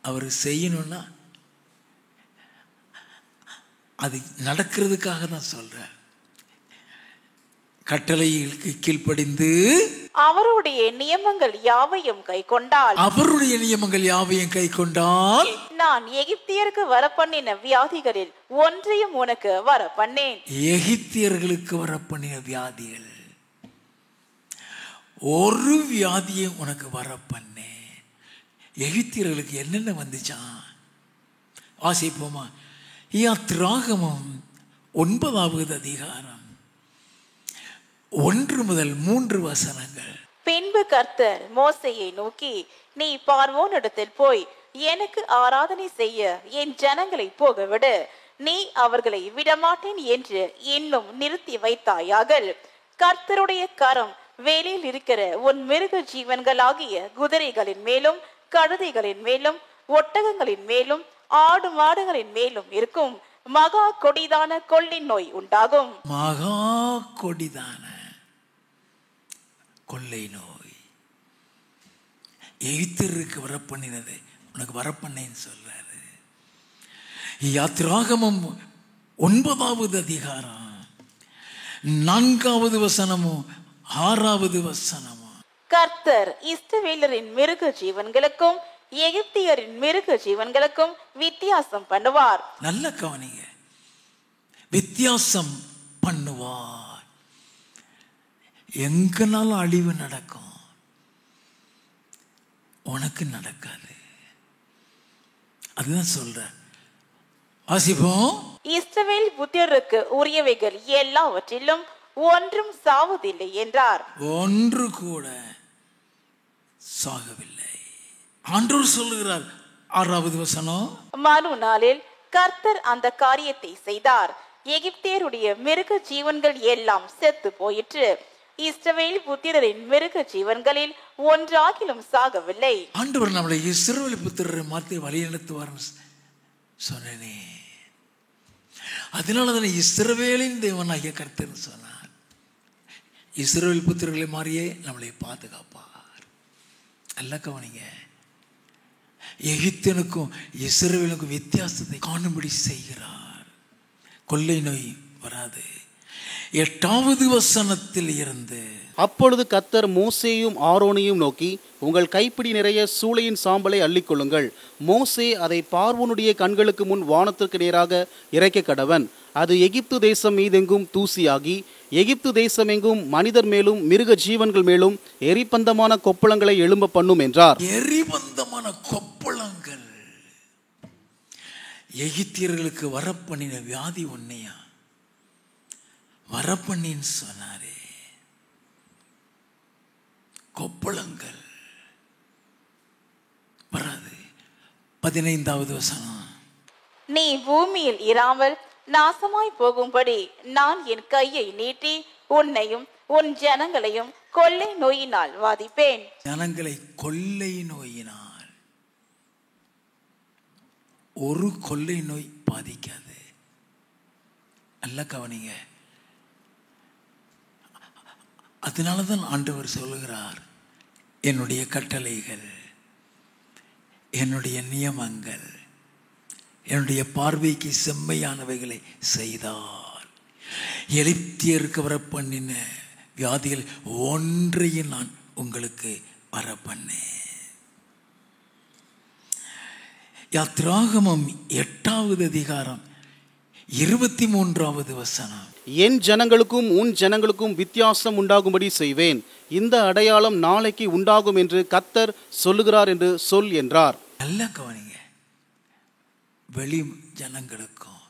அவர் செய்யணும்னா அது நடக்கிறதுக்காக தான் சொல்றார். கட்டளைகளுக்கு கீழ்ப்படிந்து அவருடைய நியமங்கள் யாவையும் கை கொண்டால் நான் எகிப்தியருக்கு வரப்பண்ணின வியாதிகளில் ஒன்றையும் உனக்கு வரப்பண்ணேன். எகிப்தியர்களுக்கு வரப்பண்ணின வியாதிகள் ஒரு வியாதியை உனக்கு வரப்பண்ணேன். எகிப்தியர்களுக்கு என்னென்ன வந்துச்சான் வாசிப்போமா? யாத்ராகமம் 9வது அதிகாரம் 1 முதல் 3 வசனங்கள். பின்பு கர்த்தர் மோசேயை நோக்கி, நீ பார்வோனிடத்தில் போய் எனக்கு ஆராதனை செய்ய என் ஜனங்களை போகவிடு, நீ அவர்களை விடமாட்டேன் என்று இன்னும் நிறுத்தி வைத்தாயாகள். கர்த்தருடைய கரம் வேலையில் இருக்கிற உன் மிருக ஜீவன்களாகிய குதிரைகளின் மேலும் கழுதைகளின் மேலும் ஒட்டகங்களின் மேலும் ஆடு மாடுகளின் மேலும் இருக்கும். மகா கொடிதான கொள்ளை நோய் உண்டாகும். மகா கொடிதான கொள்ளை நோய் எகிப்தியருக்கு வரப்பண்ணினது உனக்கு வரப்பண்ணேன்னு சொல்றாரு. யாத்ராகமம் 9வது அதிகாரம் 4வது வசனமும் 6வது வசனமும். கர்த்தர் இஸ்ரவேலரின் மிருக ஜீவன்களுக்கும் எகிப்தியரின் மிருக ஜீவன்களுக்கும் வித்தியாசம் பண்ணுவார். நல்ல கவனிங்க, வித்தியாசம் பண்ணுவார். எங்கனாலும் அழிவு நடக்கும், உனக்கு நடக்காது. அதுதான் சொல்ற. வாசிப்போம். இஸ்ரவேல் புத்திரருக்கு உரியவைகள் எல்லாவற்றிலும் ஒன்றும் சாவதில்லை என்றார். ஒன்று கூட சாகவில்லை. ஆண்டவர் சொல்லுகிறார். 6வது வசனம். மறுநாளில் கர்த்தர் அந்த காரியத்தை செய்தார். எகிப்தியருடைய மிருக ஜீவன்கள் எல்லாம் செத்து போயிற்று. இஸ்ரவேல் புத்திரரின் மிருக ஜீவன்களில் ஒன்றாகிலும் சாகவில்லை. ஆண்டவர் நம்மளை இஸ்ரவேல் புத்திரரை மாற்றி வழி நடத்துவார்னு சொன்னேனே, அதனாலதான் இஸ்ரவேலின் தேவனாகிய கர்த்தர்னு சொன்னார். இஸ்ரவேல் புத்திரர்களை மாறியே நம்மளை பாதுகாப்பார். நல்ல கவனிங்க, எகிப்தியனுக்கும் இஸ்ரவேலுக்கும் வித்தியாசத்தை காணும்படி செய்கிறார். கொள்ளை நோய் வராது. 8வது வசனத்தில் இருந்து, அப்பொழுது கர்த்தர் மோசேயும் ஆரோனையும் நோக்கி, உங்கள் கைப்பிடி நிறைய சூளையின் சாம்பலை அள்ளிக்கொள்ளுங்கள். மோசே அதை பார்வோனுடைய கண்களுக்கு முன் வானத்திற்கு நேராக இறைக்க கடவன். அது எகிப்து தேசம் மீதெங்கும் தூசியாகி எகிப்து தேசம் எங்கும் மனிதர் மேலும் மிருக ஜீவன்கள் மேலும் எரிபந்தமான கொப்பளங்களை எழும்ப பண்ணும் என்றார். எரிபந்தமான கொப்பளங்கள் எகிப்தியர்களுக்கு வரப்பண்ணின வியாதி ஒன்னையா வரப்பண்ணின்னு சொன்னாரே. கொப்பளங்கள் வராது. 15வது வசனம், நீ பூமியில் இராமல் நாசமாய் போகும்படி நான் என் கையை நீட்டி உன்னையும் உன் ஜனங்களையும் கொள்ளை நோயினால் வாதிப்பேன். ஜனங்களை கொள்ளை நோயினால். ஒரு கொள்ளை நோய் பாதிக்காது. நல்ல கவனிங்க. அதனாலதான் ஆண்டவர் சொல்லுகிறார், என்னுடைய கட்டளைகள், என்னுடைய நியமங்கள், என்னுடைய பார்வைக்கு செம்மையானவைகளை செய்தார். எகிப்தியருக்கு வர பண்ணின வியாதிகள் ஒன்றையும் நான் உங்களுக்கு வர பண்ணேன். யாத்ராகமம் 8வது அதிகாரம் 23வது வசனம், என் ஜனங்களுக்கும் உன் ஜனங்களுக்கும் வித்தியாசம் உண்டாகும்படி செய்வேன். இந்த அடையாளம் நாளைக்கு உண்டாகும் என்று கர்த்தர் சொல்லுகிறார் என்று சொல் என்றார். நல்ல கவனிங்க, வெளி ஜனங்களுக்கும்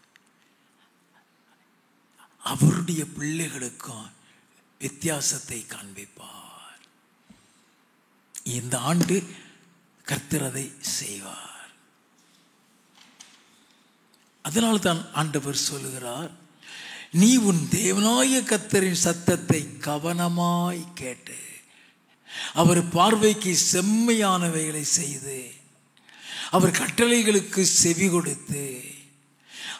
அவருடைய பிள்ளைகளுக்கும் வித்தியாசத்தை காண்பிப்பார். இந்த ஆண்டு கர்த்தர் அதை செய்வார். அதனால தான் ஆண்டவர் சொல்லுகிறார், நீ உன் தேவனாய கர்த்தரின் சத்தத்தை கவனமாய் கேட்டு அவர் பார்வைக்கு செம்மையானவைகளை செய்து அவர் கட்டளைகளுக்கு செவி கொடுத்து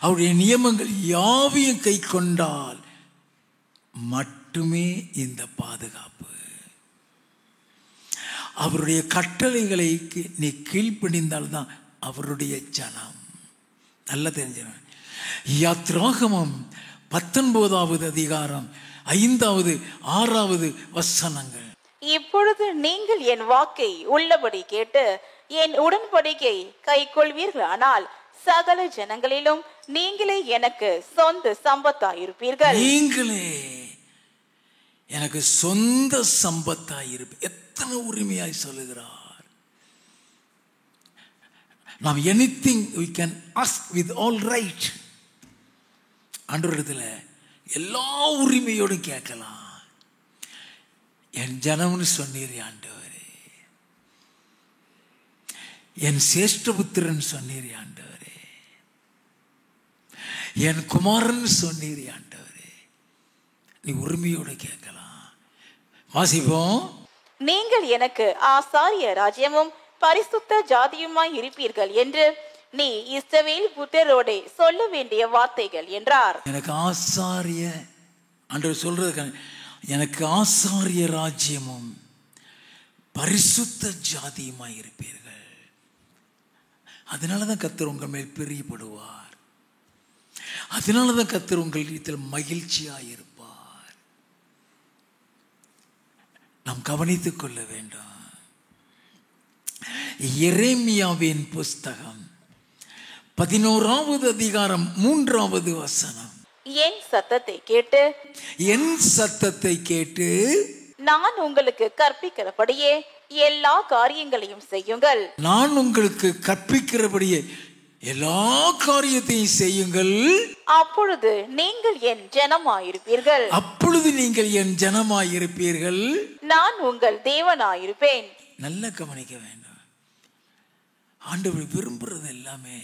அவருடைய நியமங்கள் யாவையும் கை கொண்டால் மட்டுமே இந்த பாதுகாப்பு. அவருடைய கட்டளைகளை நீ கீழ்ப்படிந்தால்தான் அவருடைய ஜனம். நல்ல தெரிஞ்சவன். யாத்ராகமம் 19வது அதிகாரம் 5வது 6வது வசனங்கள், இப்பொழுது நீங்கள் என் வாக்கை உள்ளபடி கேட்டு என் உடன்படிக்கை கை கொள்வீர்களானால் சகல ஜனங்களிலும் நீங்களே எனக்கு சொந்த சம்பத்தாயிருப்பீர்கள். நீங்களே எனக்கு சொந்த சம்பத்தாயிருப்பீர்கள். எத்தனை உரிமையாய் சொல்லுகிறார். நாம் anything we can ask with all right. ஆண்டவரிடத்தில் எல்லா உரிமையோடும் கேட்கலாம். என் ஜனம்னு சொன்னீர் ஆண்டவரே, என் சேஷ்டபுத்திரன் சொன்னீர் ஆண்டவரே, என் குமாரன் சொன்னீர் ஆண்டவரே. நீ உரிமையோடு கேட்கலாம். வாசிப்போம். நீங்கள் எனக்கு ஆசாரிய ராஜ்யமும் பரிசுத்த ஜாதியுமாய் இருப்பீர்கள் என்று நீ இஸ்ரவேல் புத்திரரோடே சொல்ல வேண்டிய வார்த்தைகள் என்றார். எனக்கு ஆசாரிய, ஆண்டவர் சொல்றது, எனக்கு ஆசாரிய ராஜ்யமும் பரிசுத்த ஜாதியுமாய் இருப்பீர்கள். அதனாலதான் கர்த்தர் உங்கள் மேல் பிரியப்படுவார். அதனாலதான் கர்த்தர் உங்களிடத்தில் மகிழ்ச்சியாய் இருப்பார். நாம் கவனித்துக் கொள்ள வேண்டும். எரேமியாவின் புஸ்தகம் 11வது அதிகாரம் 3வது வசனம், என் சத்தத்தை கேட்டு, என் சத்தத்தை கேட்டு நான் உங்களுக்கு கற்பிக்கிறபடியே எல்லா காரியங்களையும் செய்யுங்கள். நான் உங்களுக்கு கற்பிக்கிறபடியே எல்லா காரியத்தையும் செய்யுங்கள். அப்பொழுது நீங்கள் என் ஜனமாயிருப்பீர்கள். அப்பொழுது நீங்கள் என் ஜனமாயிருப்பீர்கள். நான் உங்கள் தேவனாயிருப்பேன். நல்ல கவனிக்க வேண்டும். ஆண்டவர் விரும்புறது எல்லாமே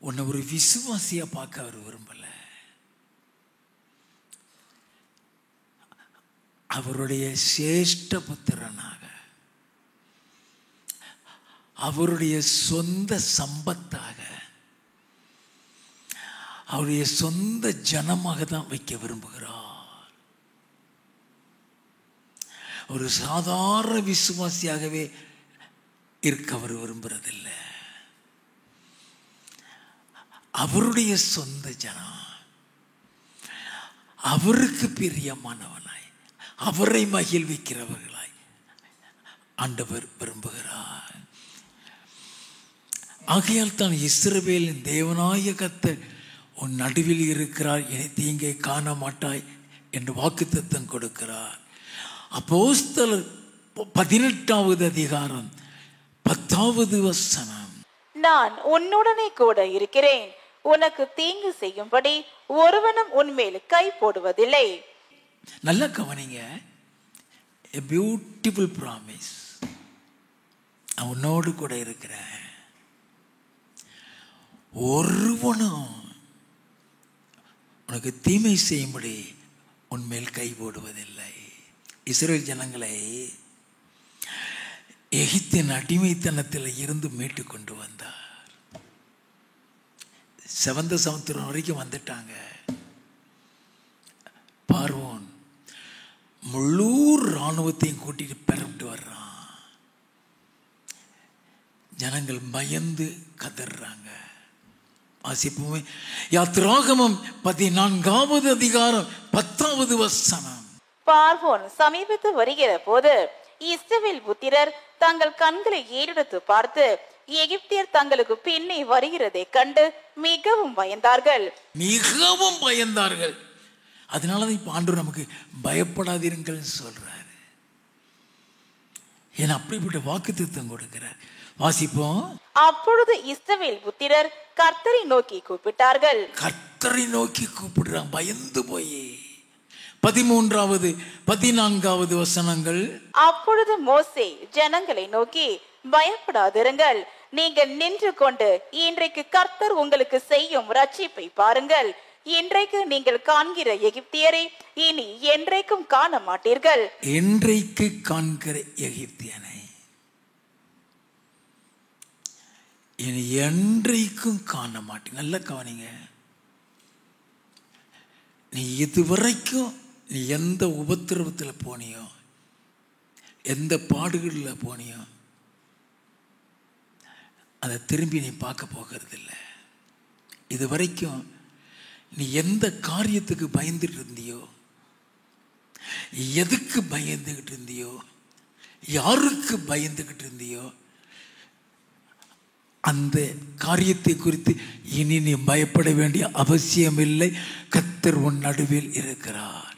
உன்னை ஒரு விசுவாசியா பார்க்க அவர் விரும்பல. அவருடைய சேஷ்ட புத்திரனாக, அவருடைய சொந்த சம்பத்தாக, அவருடைய சொந்த ஜனமாக தான் வைக்க விரும்புகிறார். ஒரு சாதாரண விசுவாசியாகவே இருக்க அவர் விரும்புறதில்லை. அவருடைய சொந்த ஜனம், அவருக்கு பிரியமானவனாய், அவரை மகிழ்விக்கிறவர்களாய் ஆண்டவர் விரும்புகிறார். ஆகையால் தான் இஸ்ரவேலின் தேவனாய கர்த்தர் உன் நடுவில் இருக்கிறார், இனி தீங்கை காண மாட்டாய் என்று வாக்குத்தத்தம் கொடுக்கிறார். அப்போஸ்தலர் 18வது அதிகாரம் 10வது வசனம். நான் உன்னுடனே கூட இருக்கிறேன், உனக்கு தீங்கு செய்யும்படி ஒருவனும் உன்மேல் கை போடுவதில்லை. நல்ல கவனிங்க, a beautiful promise. நான் உன்னோடு கூட இருக்கிறேன், ஒருவனும் உனக்கு தீமை செய்யும்படி உன்மேல் கை போடுவதில்லை. இஸ்ரவேல் ஜனங்களை எகிப்தின் அடிமைத்தனத்தில் இருந்து மீட்டு கொண்டு வந்தார். செவந்த சமுத்திரம் வரைக்கும் வந்துட்டாங்க. பார்வோன் முழு இராணுவத்தையும் கூட்டிட்டு பெறப்பட்டு வர்றான். ஜனங்கள் பயந்து கதறாங்க. வாசிப்புமே யாத்திராகமம் 14வது அதிகாரம் 10வது வசனம். பார்வோன் சமீபத்து வருகிற போது இஸ்ரவேல் புத்திரர் தங்கள் கண்களை ஏறெடுத்து பார்த்து எகிப்தியர் தங்களுக்கு பின்னே வருகிறதை கண்டு மிகவும் பயந்தார்கள். மிகவும் பயந்தார்கள். அதனாலதான் இப்ப ஆண்டவர் நமக்கு பயப்படாதீர்கள் சொல்றாரு. ஏன்னா அப்படிப்பட்ட வாக்குத்தத்தம் கொடுக்கிறார். வாசிப்போம். அப்பொழுது இஸ்ரவேல் புத்திரர் கர்த்தரை நோக்கி கூப்பிட்டார்கள். கர்த்தரை நோக்கி கூப்பிடுறான் பயந்து போய். 13வது 14வது வசனங்கள். அப்பொழுது மோசே ஜனங்களை நோக்கி, பயப்படாதிருங்கள், நீங்கள் நின்று கொண்டு இன்றைக்கு கர்த்தர் உங்களுக்கு செய்யும் ரட்சிப்பை பாருங்கள். இன்றைக்கு நீங்கள் காண்கிற எகிப்தியரை இனி என்றைக்கும் காண மாட்டீர்கள். என்றைக்கு காண்கிற எகிப்தியனை இனி என்றைக்கும் காண மாட்டீங்க. நல்ல கவனிங்க, நீ இதுவரைக்கும் நீ எந்த உபத்திரவத்தில் போனியோ, எந்த பாடுகளில் போனியோ, அதை திரும்பி நீ பார்க்க போகிறதில்லை. இது வரைக்கும் நீ எந்த காரியத்துக்கு பயந்துட்டு இருந்தியோ, எதுக்கு பயந்துகிட்டு இருந்தியோ, யாருக்கு பயந்துகிட்டு இருந்தியோ, அந்த காரியத்தை குறித்து இனி நீ பயப்பட வேண்டிய அவசியம் இல்லை. கர்த்தர் உன் நடுவில் இருக்கிறார்.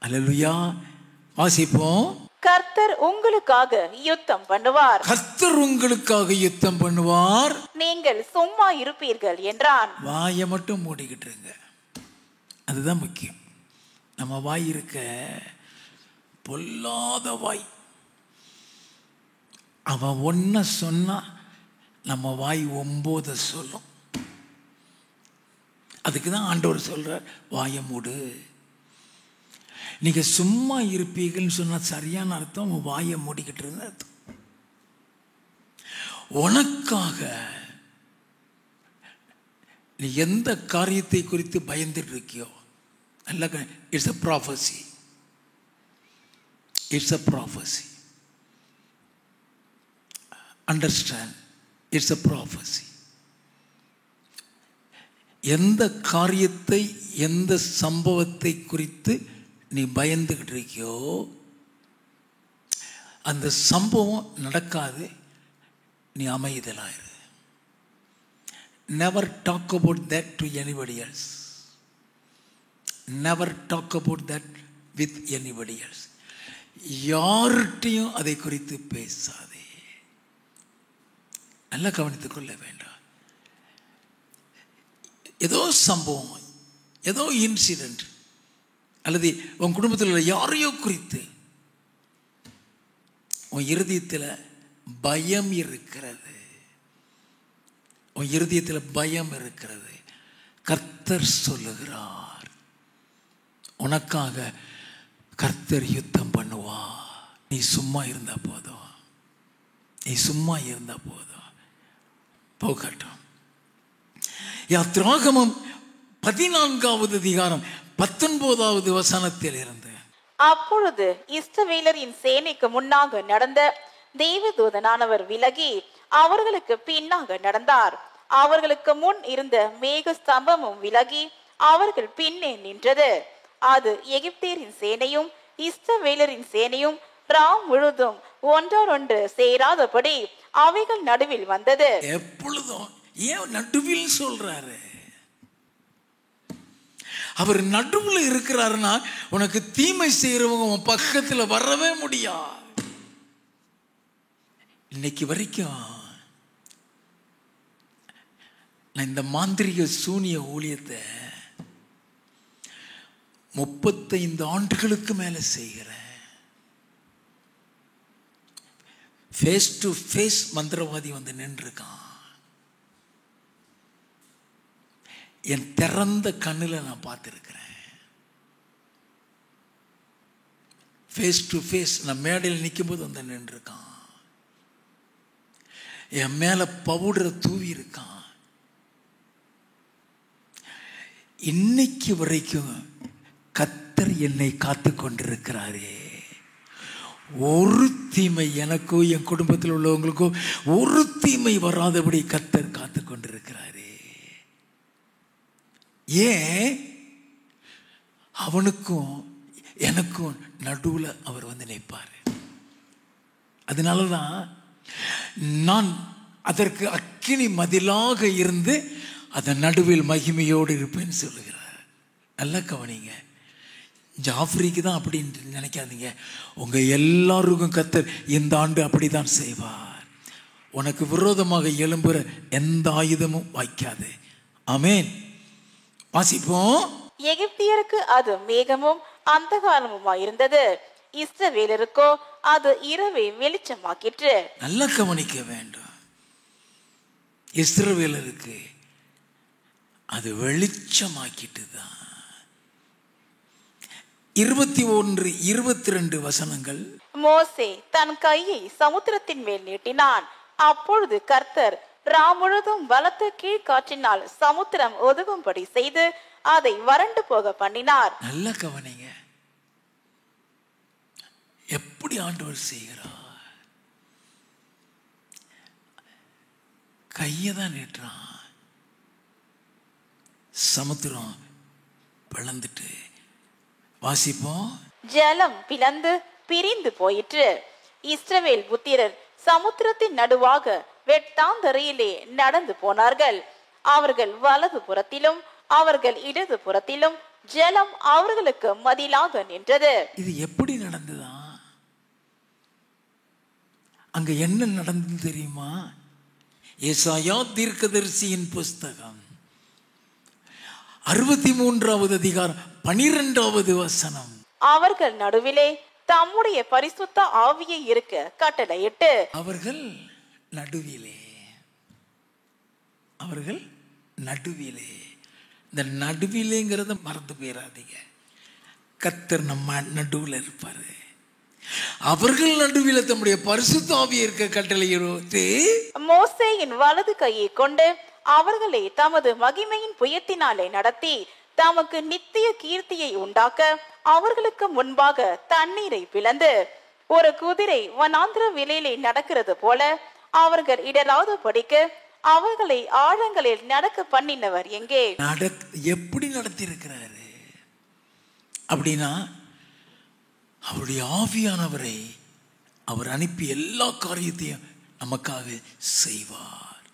அல்லேலூயா. வாசிப்போம். கர்த்தர் உங்களுக்காக யுத்தம் பண்ணுவார். கர்த்தர் உங்களுக்காக யுத்தம் பண்ணுவார், நீங்கள் சும்மா இருப்பீர்கள் என்றான். வாயை மட்டும் மூடிக்கிட்டு இருங்க, அதுதான் முக்கியம். நம்ம வாய் இருக்க பொல்லாத வாய். அவன் ஒன்ன சொன்னா நம்ம வாய் 9 சொல்லும். அதுக்கு தான் ஆண்டவர் சொல்றார், வாயை மூடு. நீங்க சும்மா இருப்பீங்கன்னு சொன்னா சரியான அர்த்தம் உன் வாயை மூடிக்கிட்டு இருந்த அர்த்தம். உனக்காக நீ எந்த காரியத்தை குறித்து பயந்துட்டு இருக்கியோ, நல்ல it's a prophecy. It's a prophecy. Understand? It's a prophecy. எந்த காரியத்தை, எந்த சம்பவத்தை குறித்து நீ பயந்துகிட்டு இருக்கியோ, அந்த சம்பவம் நடக்காது. நீ அமைதலாயிரு. Never talk about that to anybody else. Never talk about that with anybody else. யார்கிட்டையும் அதை குறித்து பேசாதே. நல்லா கவனித்துக் கொள்ள வேண்டாம். ஏதோ சம்பவம், ஏதோ இன்சிடென்ட், அல்லது உன் குடும்பத்தில் யாரையோ குறித்து உன் இருதயத்தில் பயம் இருக்கிறது. உன் இருதயத்தில் பயம் இருக்கிறது. கர்த்தர் சொல்லுகிறார், உனக்காக கர்த்தர் யுத்தம் பண்ணுவா. நீ சும்மா இருந்தா போதும், நீ சும்மா இருந்தா போதும். போகட்டும். யாத்ராகமம் 14வது அதிகாரம் 19வது வசனத்தில் இருந்து. அப்பொழுது இஸ்ரவேலரின் சேனைக்கு முன்னாக நடந்த தேவதூதனானவர் விலகி அவர்களுக்கு பின்னாக நடந்தார். அவர்களுக்கு முன் இருந்த மேக ஸ்தம்பமும் விலகி அவர்கள் பின்னே நின்றது. அது எகிப்தியரின் சேனையும் இஸ்ரவேலரின் சேனையும் ராம் முழுதும் ஒன்றோடொன்று சேராதபடி அவைகள் நடுவில் வந்தது. எப்பொழுதும் ஏன் நடுவில் சொல்றாரு? அவர் நடுவில் இருக்கிறாருன்னா உனக்கு தீமை செய்யறவங்க உன் பக்கத்துல வரவே முடியாது. இன்னைக்கு வரைக்கும் நான் இந்த மாந்திரிக சூனிய ஊழியத்தை 35 ஆண்டுகளுக்கு மேல செய்கிறேன். ஃபேஸ் டு ஃபேஸ் மந்திரவாதி வந்து நின்றுருக்கான். என் திறந்த கண்ணில் நான் பார்த்துருக்கிறேன். ஃபேஸ் டு ஃபேஸ் நான் மேடையில் நிற்கும் போது வந்து நின்றுருக்கான். என் மேல பவுடரை தூவி இருக்கான். இன்னைக்கு வரைக்கும் கர்த்தர் என்னை காத்து கொண்டிருக்கிறாரே. ஒரு தீமை எனக்கோ என் குடும்பத்தில் உள்ளவங்களுக்கோ ஒரு தீமை வராதபடி கர்த்தர் காத்து கொண்டிருக்கிறாரே. ஏன்? அவனுக்கும் எனக்கும் நடுவில் அவர் வந்து நிற்பார். அதனாலதான் நான் அதற்கு அக்கினி மதிலாக இருந்து அதன் நடுவில் மகிமையோடு இருப்பேன்னு சொல்லுகிறார். நல்லா கவனிங்க. ஜாஃப்ரிக்கு தான் அப்படின்னு நினைக்காதீங்க. உங்க எல்லாருக்கும் கர்த்தர் இந்த ஆண்டு அப்படிதான் செய்வார். உனக்கு விரோதமாக எழும்புற எந்த ஆயுதமும் வாய்க்காது. ஆமென். வாசிப்போம். எகிப்தியருக்கு அது மேகமும் அந்தகாரமுமா இருந்தது, இஸ்ரவேலருக்கோ அது இரவை வெளிச்சமாக்கிற்று. நல்லா கவனிக்க வேண்டும். இஸ்ரவேலருக்கு அது வெளிச்சமாக்கிட்டு தான். 21, 22 வசனங்கள். மோசே தன் கையை சமுத்திரத்தின் மேல் நீட்டினான். அப்பொழுது கர்த்தர் முழுதும் பலத்த கீழ்காற்றினால் சமுத்திரம் ஒதுங்கும்படி செய்து அதை வறண்டு போக பண்ணினார். நல்ல கவனிங்க. எப்படி ஆண்டவர் செய்கிறார்? கையதான் நீட்டுறான். சமுத்திரம் பிளந்துட்டு. வாசிப்போம். ஜலம் பிளந்து பிரிந்து போயிற்று. இஸ்ரவேல் புத்திரர் சமுத்திரத்தின் நடுவாக வெட்டாந்தரையிலே நடந்து போனார்கள். அவர்கள் வலது புறத்திலும் அவர்கள் இடது புறத்திலும் ஜலம் அவர்களுக்கு மதிலாக நின்றது. இது எப்படி நடந்ததா? அங்க என்ன நடந்தது தெரியுமா? ஏசாயா தீர்க்கதரிசியின் புஸ்தகம் 63வது அதிகாரம் 12வது வசனம். அவர்கள் நடுவிலே தம்முடைய பரிசுத்த ஆவியை இருக்க கட்டளையிட்டு. அவர்கள் நடுவிலே, அவர்கள் நடுவிலே. இந்த நடுவிலேங்கிறத மறந்து போயிடாதீங்க. கர்த்தர் நம்ம நடுவில் இருப்பாரு. அவர்கள் நடுவில் தம்முடைய பரிசுத்த ஆவியை இருக்க கட்டளையிட்டு மோசேயின் வலது கையை கொண்டு அவர்களை தமது மகிமையின் புயத்தினாலே நடத்தி தமக்கு நித்திய கீர்த்தியை உண்டாக்க அவர்களுக்கு முன்பாக தண்ணீரை பிளந்து ஒரு குதிரை வனாந்திர விலையிலே நடக்கிறது போல அவர்கள் இடராது படிக்க அவர்களை ஆழங்களில் நடக்க பண்ணினவர் எங்கே? எப்படி நடத்தி இருக்கிறாரு அப்படின்னா, அவருடைய ஆவியானவரை அவர் அனுப்பி எல்லா காரியத்தையும் நமக்காக செய்வார்.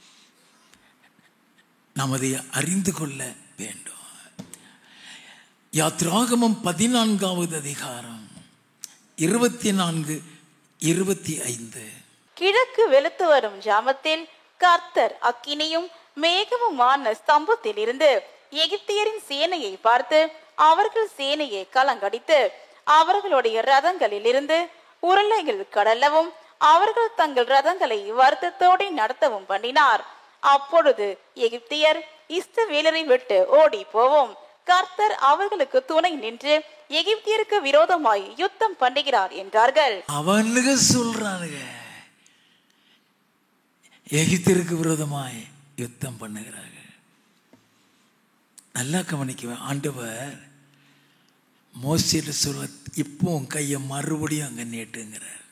நாம் அதை அறிந்து கொள்ள வேண்டும். யாத்ராகமம் 14வது அதிகாரம் 24, 25. கிழக்கு வெளுத்து வரும் ஜாமத்தில் கர்த்தர் அக்கினியும் மேகமுமான ஸ்தம்பத்தில் இருந்து எகிப்தியரின் சேனையை பார்த்து அவர்கள் சேனையை கலங்கடித்து அவர்களுடைய ரதங்களில் இருந்து உருளைகள் கடலவும் அவர்கள் தங்கள் ரதங்களை வருத்தத்தோடு நடத்தவும் பண்ணினார். அப்பொழுது எகிப்தியர் இஸ்ரவேலரை விட்டு ஓடி போவோம். கர்த்தர் அவர்களுக்கு துணை நின்று எகிப்தியருக்கு விரோதமாய் யுத்தம் பண்ணுகிறார் என்றார்கள். அவனுக்கு சொல்றானுங்க, எகிப்தியருக்கு விரோதமாய் யுத்தம் பண்ணுகிறாங்க. நல்லா கவனிக்குவேன். ஆண்டவர் மோசேட்ட சொல்ல, இப்போ உன் கையை மறுபடியும் அங்க நீட்டுங்கிறார்.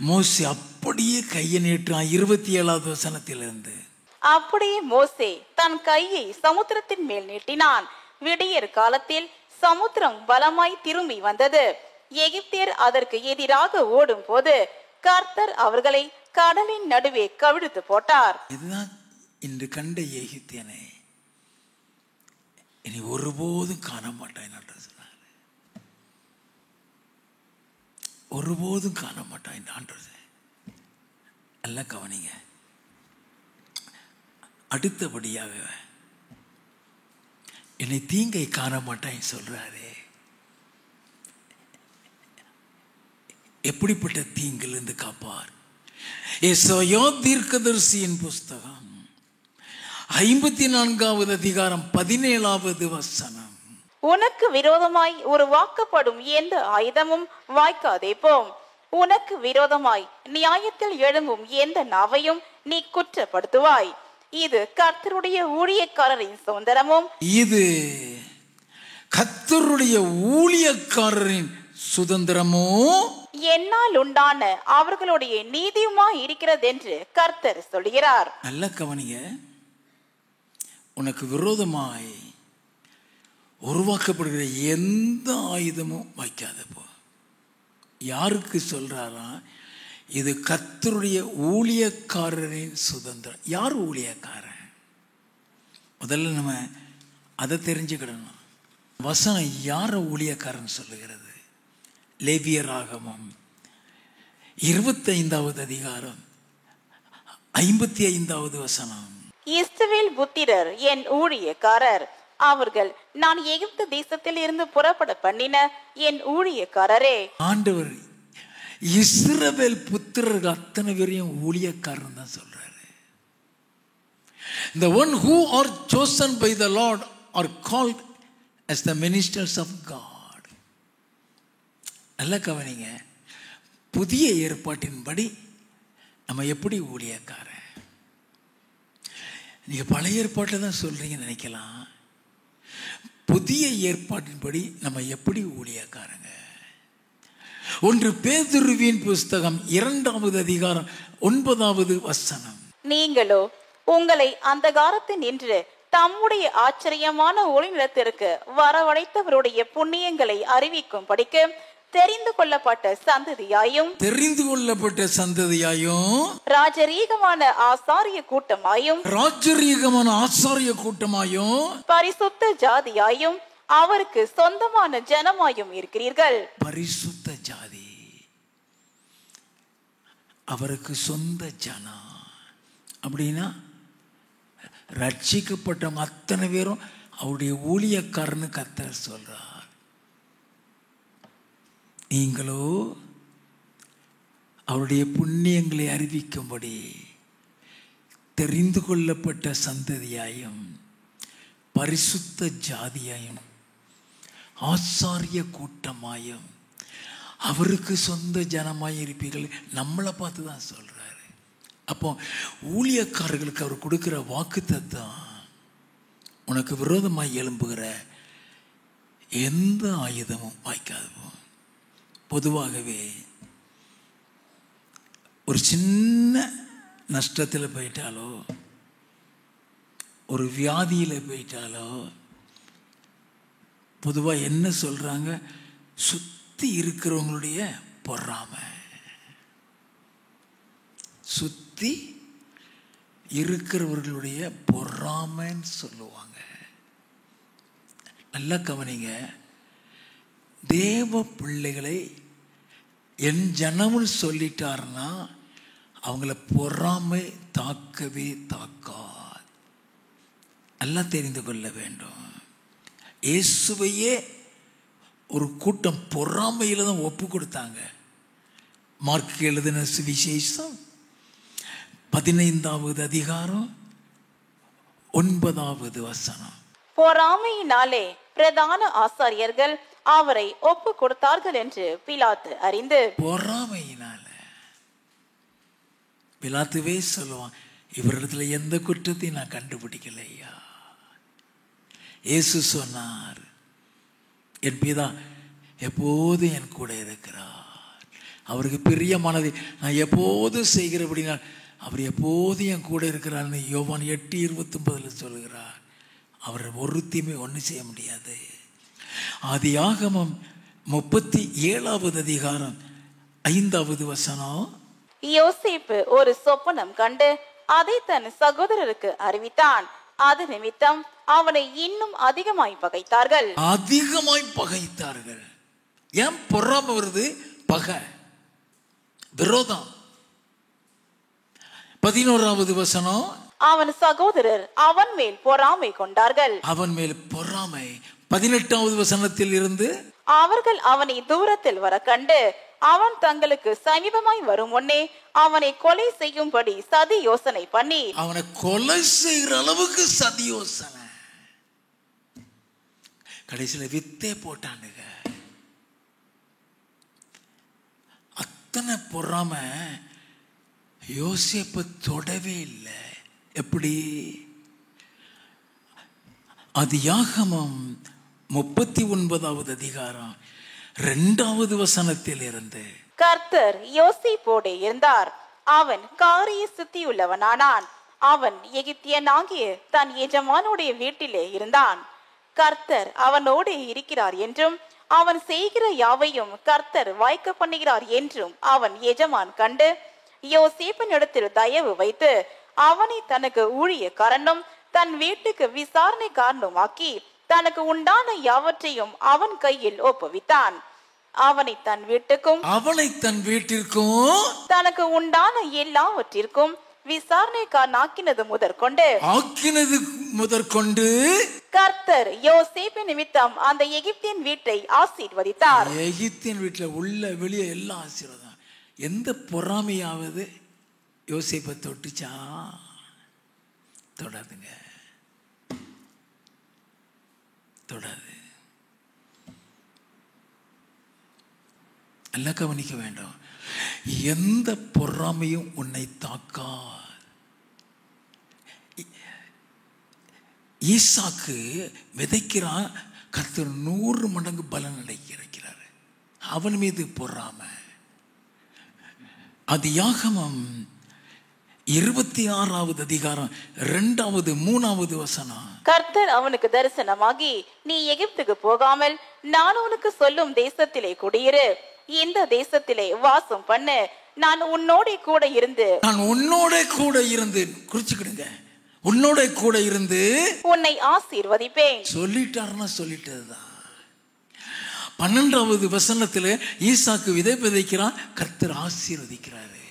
மோசே அப்படியே கையை நீட்டுறான். 27வது வசனத்திலிருந்து, அப்படியே மோசே தன் கையை சமுத்திரத்தின் மேல் நீட்டினான். விடியற் காலத்தில் சமுத்திரம் பலமாய் திரும்பி வந்தது. எகிப்தியர் அதற்கு எதிராக ஓடும் போது கர்த்தர் அவர்களை கடலின் நடுவே கவிழ்த்து போட்டார். இதுதான் இன்று கண்ட எகிப்தியனை இனி ஒருபோதும் காண மாட்டான் என்று சொன்னார். ஒருபோதும் காண மாட்டான் என்று ஆண்டவர். எல்லாம் கவனிங்க. அடுத்தபடியாக என்னை தீங்கை காண மாட்டான் சொல்றாரு. எப்படிப்பட்ட தீங்கிலிருந்து காப்பார்? ஏசாயா தீர்க்கதரிசியின் புஸ்தகம் 54வது அதிகாரம் 17வது வசனம். உனக்கு விரோதமாய் உருவாக்கப்படும் எந்த ஆயுதமும் வாய்க்காதே போம். உனக்கு விரோதமாய் நியாயத்தில் எழும்பும் எந்த நாவையும் நீ குற்றப்படுத்துவாய். இது கர்த்தருடைய ஊழியக்காரரின் சுதந்திரமும், இது கர்த்தருடைய ஊழியக்காரரின் சுதந்திரமோ, என்னால் உண்டான அவர்களுடைய நீதியுமா இருக்கிறது என்று கர்த்தர் சொல்கிறார். நல்ல கவனிங்க. உனக்கு விரோதமாய் உருவாக்கப்படுகிற எந்த ஆயுதமும் வைக்காத போ. யாருக்கு சொல்றாரா? இது கர்த்தருடைய ஊழியக்காரரின் சுதந்திரம். யார் ஊழியக்காரன்? முதல்ல நம்ம அதை தெரிஞ்சுக்கிடணும். வசனம் யார ஊழியக்காரன் சொல்லுகிறது? லேவியராகமம் 25வது அதிகாரம் 55வது வசனம். இஸ்ரவேல் புத்திரர் என் ஊழியக்காரர், அவர்கள் நான் எகிப்து தேசத்தில் இருந்து புறப்பட பண்ணின என் ஊழியக்காரரே. ஆண்டவர் இஸ்ரவேல் புத்திரர்கள் அத்தனை பேரையும் ஊழியக்காரன் தான் சொல்றாரு. The one who are chosen by the Lord are called as the ministers of God. நல்ல கவனிங்க. புதிய ஏற்பாட்டின்படி நம்ம எப்படி ஊழியக்காரன்? நீங்க பழைய ஏற்பாட்டில் தான் சொல்றீங்கன்னு நினைக்கலாம். புதிய ஏற்பாட்டின்படி நம்ம எப்படி ஊழியக்காரங்க? 1 பேதுருவின் புஸ்தகம் 2வது அதிகாரம் 9வது வசனம். நீங்களோ உங்களை அந்தகாரத்தில் நின்று தம்முடைய ஆச்சரியமான ஒளிநிலத்திற்கு வரவழைத்தவருடைய புண்ணியங்களை அறிவிக்கும் படிக்க தெரிந்து கொள்ளப்பட்ட சந்ததியாயும் ராஜரீகமான ஆசாரிய கூட்டமாயும் பரிசுத்த ஜாதியாயும் அவருக்கு சொந்தமான ஜனமாயும் இருக்கிறீர்கள். பரிசுத்த ஜாதி, அவருக்கு சொந்த ஜனம் அப்படின்னா ரட்சிக்கப்பட்டவங்க அத்தனை பேரும் அவருடைய ஊழியக்காரன்னு கர்த்தர் சொல்றார். நீங்களோ அவருடைய புண்ணியங்களை அறிவிக்கும்படி தெரிந்து கொள்ளப்பட்ட சந்ததியாயும் பரிசுத்த ஜாதியாயும் ஆசாரிய கூட்டமாயும் அவருக்கு சொந்த ஜனமாய் இருப்பீர்கள். நம்மளை பார்த்து தான் சொல்றாரு. அப்போ ஊழியக்காரர்களுக்கு அவர் கொடுக்கிற வாக்குத்தத்தம், உனக்கு விரோதமாய் எழும்புகிற எந்த ஆயுதமும் வாய்க்காது. பொதுவாகவே ஒரு சின்ன நஷ்டத்தில் போயிட்டாலோ ஒரு வியாதியில் போயிட்டாலோ பொதுவாக என்ன சொல்றாங்க? சுத்தி இருக்கிறவங்களுடைய பொறாமை, சுத்தி இருக்கிறவர்களுடைய பொறாமைன்னு சொல்லுவாங்க. நல்லா கவனிங்க. தேவ பிள்ளைகளை என் ஜனம்னு சொல்லிட்டாருன்னா அவங்கள பொறாமை தாக்கவே தாக்காது. நல்லா தெரிந்து கொள்ள வேண்டும். இயேசுவையே ஒரு கூட்டம் பொறாமையில தான் ஒப்பு கொடுத்தாங்க. மார்க் எழுதின சுவிசேஷம் 15வது அதிகாரம் 9வது வசனம். பொறாமையினாலே பிரதான ஆசாரியர்கள் அவரை ஒப்பு கொடுத்தார்கள் என்று பிலாத்து அறிந்து, பொறாமையினால பிலாத்துவே சொல்லுவான், இவரிடத்துல எந்த குற்றத்தையும் நான் கண்டுபிடிக்கலையா. இயேசு சொன்னார், என் பிதா எப்போதும் என் கூட இருக்கிறார், அவருக்கு பிரியமானதை நான் எப்போதும் செய்கிறபடினா அவர் எப்போதும் என் கூட இருக்கிறார்னு யோவான் 8:29 சொல்கிறார். அவர் ஒருத்தையுமே ஒன்றும் செய்ய முடியாது. ஆதியாகமம் 37வது அதிகாரம் 5வது வசனம், யோசேப்பு ஒரு சொப்பனம் கண்டு அதை தன் சகோதரருக்கு அறிவித்தான். அது நிமித்தம் அவனை இன்னும் அதிகமாய் பகைத்தார்கள். ஏன் பொறாமை வருது? பகை, விரோதம். 11வது வசனம், அவன் சகோதரர் அவன் மேல் பொறாமை கொண்டார்கள். அவன் மேல் பொறாமை. 18வது வசனத்தில் இருந்து, அவர்கள் அவனை தூரத்தில் வர கண்டு அவன் தங்களுக்கு சமீபமாய் வரும் முன்னே அவனை கொலை செய்யும்படி சதி யோசனை பண்ணி, அவனை கொலை செய்கிற அளவுக்கு சதி யோசனை. கடைசியில வித்தே போட்டானுங்க. அத்தனை பொறாம யோசேப்பு தொடவே இல்லை. எப்படி? ஆதியாகமம் 39வது அதிகாரம் 2வது வசனத்தில் இருந்து, கர்த்தர் யோசேப்போடு இருந்தார், அவன் காரிய சித்தியுள்ளவனானான், அவன் எகிப்தியனாகிய தன் எஜமானுடைய வீட்டிலே இருந்தான். கர்த்தர் அவனோடு இருக்கிறார் என்றும் அவன் செய்கிற யாவையும் கர்த்தர் வாய்க்க பண்ணுகிறார் என்றும் அவன் எஜமான் கண்டு யோசேப்பினிடத்தில் தயவு வைத்து அவனை தனக்கு ஊழியக்காரனும் தன் வீட்டுக்கு விசாரணைக்காரனுமாக்கி தனக்கு உண்டான யாவற்றையும் அவன் கையில் ஒப்புவித்தான். அவனை தன் வீட்டுக்கும் தனக்கு உண்டான எல்லாவற்றிற்கும் விசாரணைக்காரனாக்கினது முதற்கொண்டு கர்த்தர் யோசேப்பு நிமித்தம் அந்த எகிப்தின் வீட்டை ஆசீர்வதித்தார். எகிப்தின் வீட்டுல உள்ள வெளியே எல்லாம் ஆசீர்வாதம். எந்த பொறாமையாவது யோசேப்பை தொட்டுச்சா? தொடாதுங்க, தொடாது. நல்லா கவனிக்க வேண்டும். எந்த பொறாமையும் உன்னை தாக்காது. ஈசாக்கு விதைக்கிறான், கர்த்தர் 100 மடங்கு பலன் அடைக்கிறார். அவன் மீது பொறாமை. ஆதியாகமம் 26வது அதிகாரம் 2வது 3வது வசனம், கர்த்தர் அவனுக்கு தரிசனமாகி, நீ எகிப்துக்கு போகாமல் நான் உனக்கு சொல்லும் தேசத்திலே குடியிரு, இந்த தேசத்திலே வாசம் பண்ணு, நான் உன்னோட கூட இருந்து குறிச்சுக்கிடுங்க, உன்னோட கூட இருந்து உன்னை ஆசீர்வதிப்பேன். சொல்லிட்டாருன்னா சொல்லிட்டதுதான். 12வது வசனத்துல ஈசாக்கு விதை விதைக்கிறான், கர்த்தர் ஆசீர்வதிக்கிறாரு,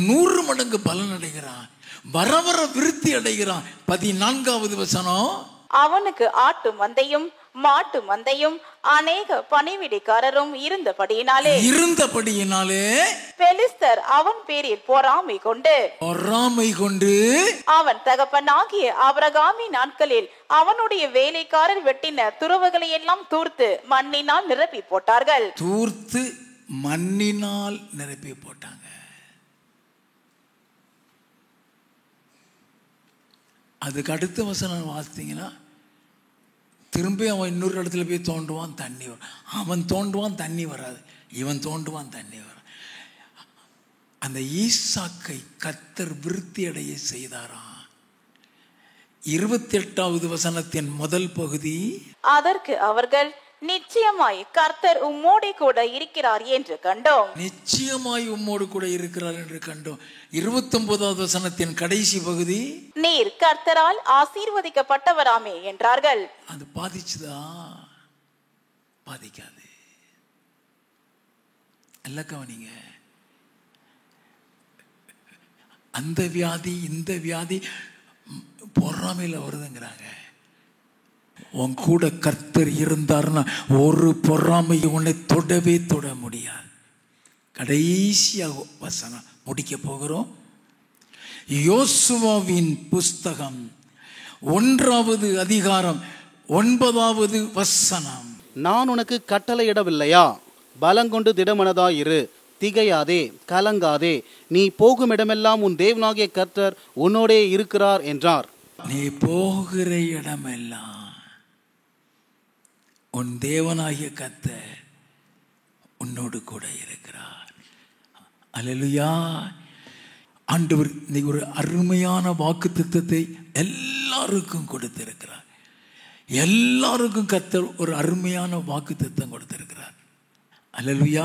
100 மடங்கு பலன் அடைகிறான், வர வர விருத்தி அடைகிறான். 14வது வசனம், அவனுக்கு ஆட்டு மந்தையும் மாட்டு மந்தையும் அநேக பணிவிடைக்காரரும் இருந்தபடியினாலே பெலிஸ்தர் அவன் பேரில் பொறாமை கொண்டு அவன் தகப்பனாகிய ஆபிரகாமின் நாட்களில் அவனுடைய வேலைக்காரர் வெட்டின துறவுகளை எல்லாம் தூர்த்து மண்ணினால் நிரப்பி போட்டாங்க. அதுக்கு அடுத்த வசனம் வாசித்தீங்கன்னா, திரும்பி அவன் இன்னொரு இடத்துல போய் தோண்டுவான், தண்ணி வரும். அவன் தோண்டுவான், தண்ணி வராது. இவன் தோண்டுவான், தண்ணி வரும். அந்த ஈசாக்கை கர்த்தர் விருத்தி அடைய செய்தாராம். 28வது வசனத்தின் முதல் பகுதி, அதற்கு அவர்கள், நிச்சயமாய் கர்த்தர் உம்மோடு கூட இருக்கிறார் என்று கண்டோம். 29வது வசனத்தின் கடைசி பகுதி, நீர் கர்த்தரால் ஆசீர்வதிக்கப்பட்டவராமே என்றார்கள். அது பாதிச்சுதா? பாதிக்காது. அல்ல கவனிங்க, அந்த வியாதி இந்த வியாதி பொறாமையில வருதுங்கிறாங்க. உன் கூட கர்த்தர் இருந்தார்னா ஒரு பொறாமையை உன்னை தொடவே தொட முடியாது. கடைசியாக வசனம் முடிக்க போகிறோம். யோசுவாவின் புஸ்தகம் 1வது அதிகாரம் 9வது வசனம். நான் உனக்கு கட்டளையிடவில்லையா? பலங்கொண்டு திடமனதாயிரு, திகையாதே, கலங்காதே, நீ போகும் இடமெல்லாம் உன் தேவனாகிய கர்த்தர் உன்னோடே இருக்கிறார் என்றார். நீ போகிற இடமெல்லாம் உன் தேவனாகிய கர்த்தர் உன்னோடு கூட இருக்கிறார். அல்லேலூயா. ஆண்டவர் இன்னைக்கு ஒரு அருமையான வாக்குத்தத்தத்தை எல்லாருக்கும் கொடுத்திருக்கிறார். எல்லாருக்கும் கர்த்தர் ஒரு அருமையான வாக்குத்தத்தம் கொடுத்திருக்கிறார். அல்லேலூயா.